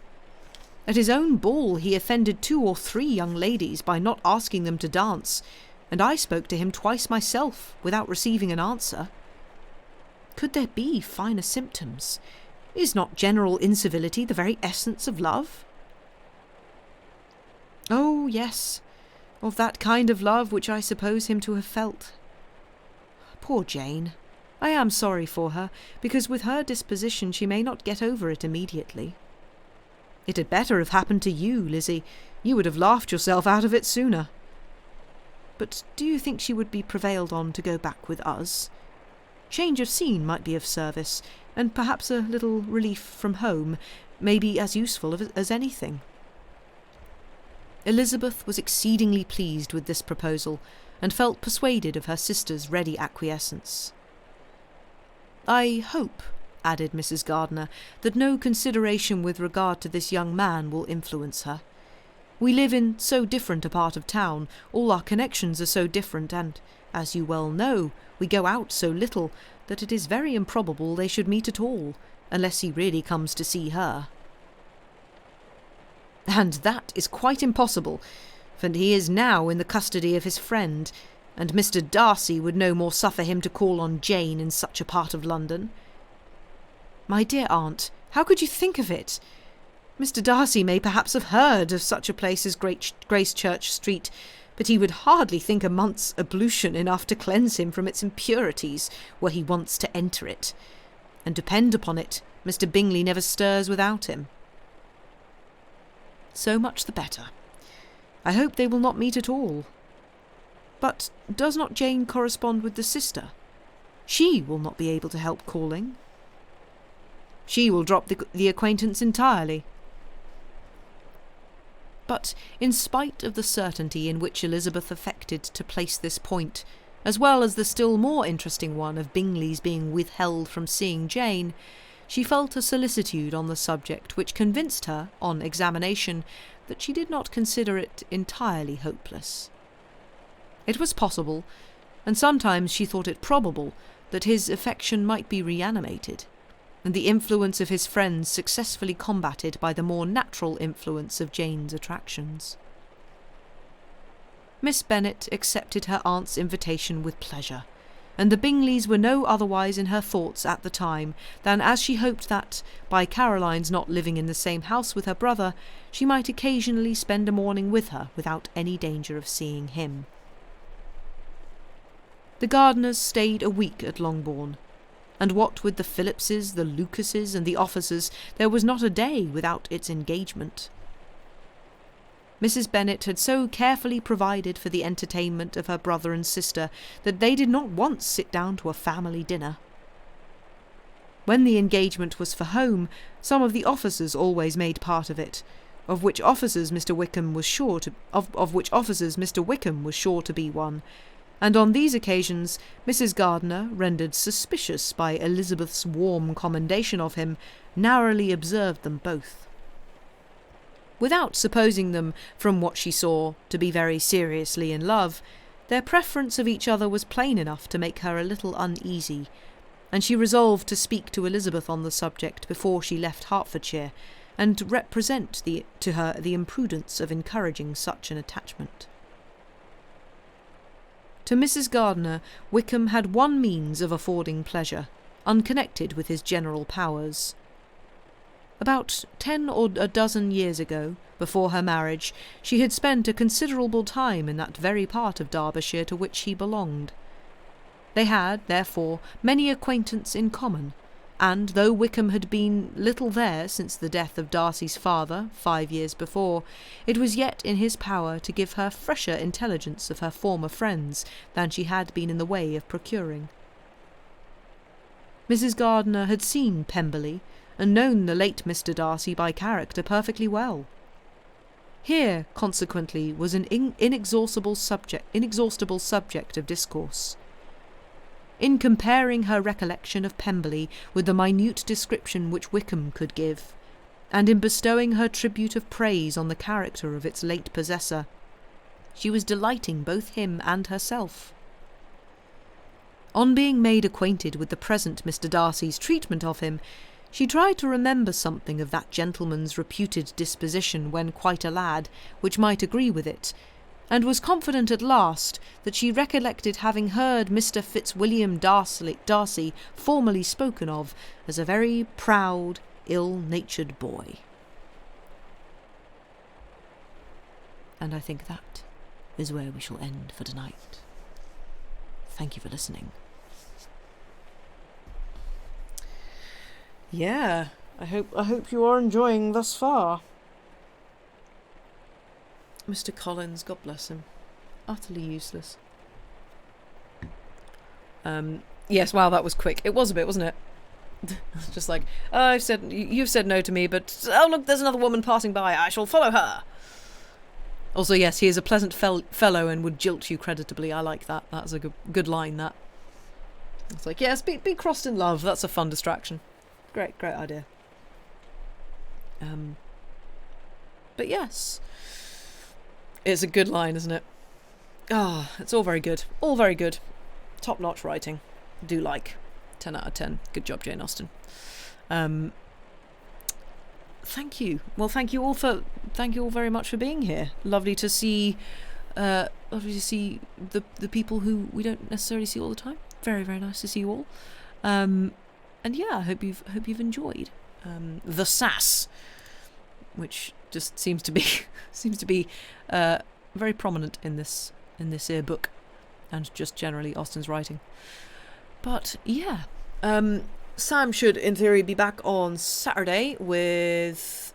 At his own ball he offended 2 or 3 young ladies by not asking them to dance, and I spoke to him twice myself without receiving an answer. Could there be finer symptoms? Is not general incivility the very essence of love?" "Oh, yes, of that kind of love which I suppose him to have felt. Poor Jane! I am sorry for her, because with her disposition she may not get over it immediately. It had better have happened to you, Lizzie. You would have laughed yourself out of it sooner. But do you think she would be prevailed on to go back with us? Change of scene might be of service, and perhaps a little relief from home may be as useful as anything." Elizabeth was exceedingly pleased with this proposal, and felt persuaded of her sister's ready acquiescence. "I hope," added Mrs. Gardiner, "that no consideration with regard to this young man will influence her. We live in so different a part of town, all our connections are so different, and, as you well know, we go out so little, that it is very improbable they should meet at all, unless he really comes to see her." "And that is quite impossible, for he is now in the custody of his friend, and Mr. Darcy would no more suffer him to call on Jane in such a part of London." "My dear aunt, how could you think of it? Mr. Darcy may perhaps have heard of such a place as Gracechurch Street, but he would hardly think a month's ablution enough to cleanse him from its impurities were he once to enter it. And depend upon it, Mr. Bingley never stirs without him." "So much the better. I hope they will not meet at all." But does not Jane correspond with the sister? She will not be able to help calling. She will drop the acquaintance entirely. But in spite of the certainty in which Elizabeth affected to place this point, as well as the still more interesting one of Bingley's being withheld from seeing Jane, she felt a solicitude on the subject which convinced her, on examination, that she did not consider it entirely hopeless. It was possible, and sometimes she thought it probable, that his affection might be reanimated, and the influence of his friends successfully combated by the more natural influence of Jane's attractions. Miss Bennet accepted her aunt's invitation with pleasure, and the Bingleys were no otherwise in her thoughts at the time than as she hoped that, by Caroline's not living in the same house with her brother, she might occasionally spend a morning with her without any danger of seeing him. The Gardiners stayed a week at Longbourn, and what with the Phillipses, the Lucases, and the officers, there was not a day without its engagement. Mrs. Bennet had so carefully provided for the entertainment of her brother and sister that they did not once sit down to a family dinner. When the engagement was for home, some of the officers always made part of it, of which officers Mr. Wickham was sure to be one, and on these occasions Mrs. Gardiner, rendered suspicious by Elizabeth's warm commendation of him, narrowly observed them both. Without supposing them, from what she saw, to be very seriously in love, their preference of each other was plain enough to make her a little uneasy, and she resolved to speak to Elizabeth on the subject before she left Hertfordshire, and represent to her the imprudence of encouraging such an attachment. To Mrs. Gardiner, Wickham had one means of affording pleasure, unconnected with his general powers. About 10 or a dozen years ago, before her marriage, she had spent a considerable time in that very part of Derbyshire to which he belonged. They had, therefore, many acquaintance in common, and though Wickham had been little there since the death of Darcy's father 5 years before, it was yet in his power to give her fresher intelligence of her former friends than she had been in the way of procuring. Mrs. Gardiner had seen Pemberley, and known the late Mr. Darcy by character perfectly well. Here, consequently, was an inexhaustible subject of discourse. In comparing her recollection of Pemberley with the minute description which Wickham could give, and in bestowing her tribute of praise on the character of its late possessor, she was delighting both him and herself. On being made acquainted with the present Mr. Darcy's treatment of him, she tried to remember something of that gentleman's reputed disposition when quite a lad, which might agree with it, and was confident at last that she recollected having heard Mr. Fitzwilliam Darcy formerly spoken of as a very proud, ill-natured boy. And I think that is where we shall end for tonight. Thank you for listening. Yeah, I hope you are enjoying thus far. Mr. Collins, God bless him. Utterly useless. Yes, wow, that was quick. It was a bit, wasn't it? Just like, oh, you've said no to me, but oh look, there's another woman passing by. I shall follow her. Also, yes, he is a pleasant fellow and would jilt you creditably. I like that. That's a good line. That. It's like, yes, be crossed in love. That's a fun distraction. Great idea. But yes, it's a good line, isn't it? It's all very good. All very good. Top-notch writing. Do like. 10 out of 10. Good job, Jane Austen. Thank you. Well, thank you all very much for being here. Lovely to see the people who we don't necessarily see all the time. Very, very nice to see you all. And yeah, I hope you've enjoyed the sass, which just seems to be very prominent in this here book, and just generally Austen's writing. But yeah, Sam should, in theory, be back on Saturday with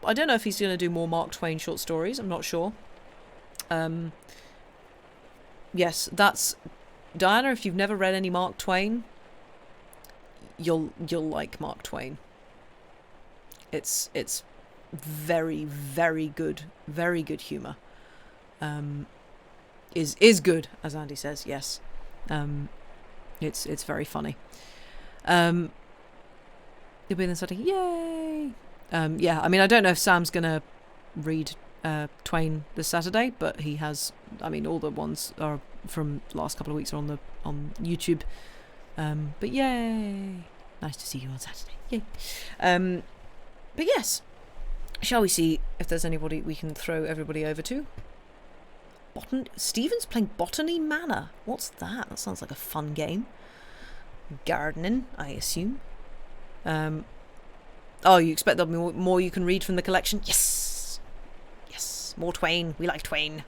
I don't know if he's going to do more Mark Twain short stories. I'm not sure. yes, that's Diana. If you've never read any Mark Twain, you'll like Mark Twain. It's very, very good humour. Is good, as Andy says. Yes, it's very funny. You'll be in the study. Yay! Yeah, I mean, I don't know if Sam's gonna read Twain this Saturday, but he has. I mean, all the ones are from the last couple of weeks are on YouTube. But yay! Nice to see you on Saturday. Yay! But yes, shall we see if there's anybody we can throw everybody over to? Stephen's playing Botany Manor. What's that? That sounds like a fun game. Gardening, I assume. Oh, you expect there'll be more you can read from the collection? Yes! Yes, more Twain. We like Twain.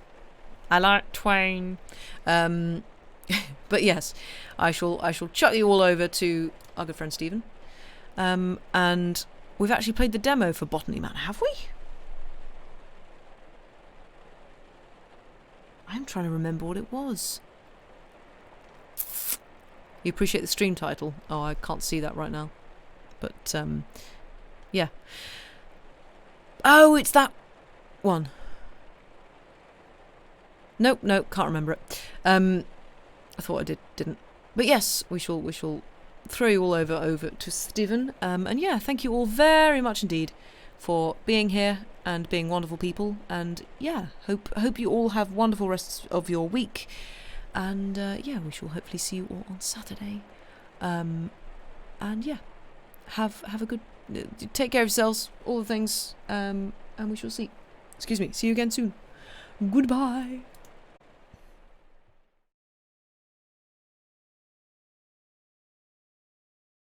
I like Twain. But yes, I shall chuck you all over to our good friend Stephen. And we've actually played the demo for Botany Manor, have we? I'm trying to remember what it was. You appreciate the stream title? Oh, I can't see that right now. But, yeah. Oh, it's that one. Nope, can't remember it. I thought I didn't. But yes, we shall throw you all over to Stephen. And yeah, thank you all very much indeed for being here and being wonderful people. And yeah, hope you all have wonderful rest of your week. And yeah, we shall hopefully see you all on Saturday. And yeah, have a good. Take care of yourselves, all the things. And we shall see you again soon. Goodbye.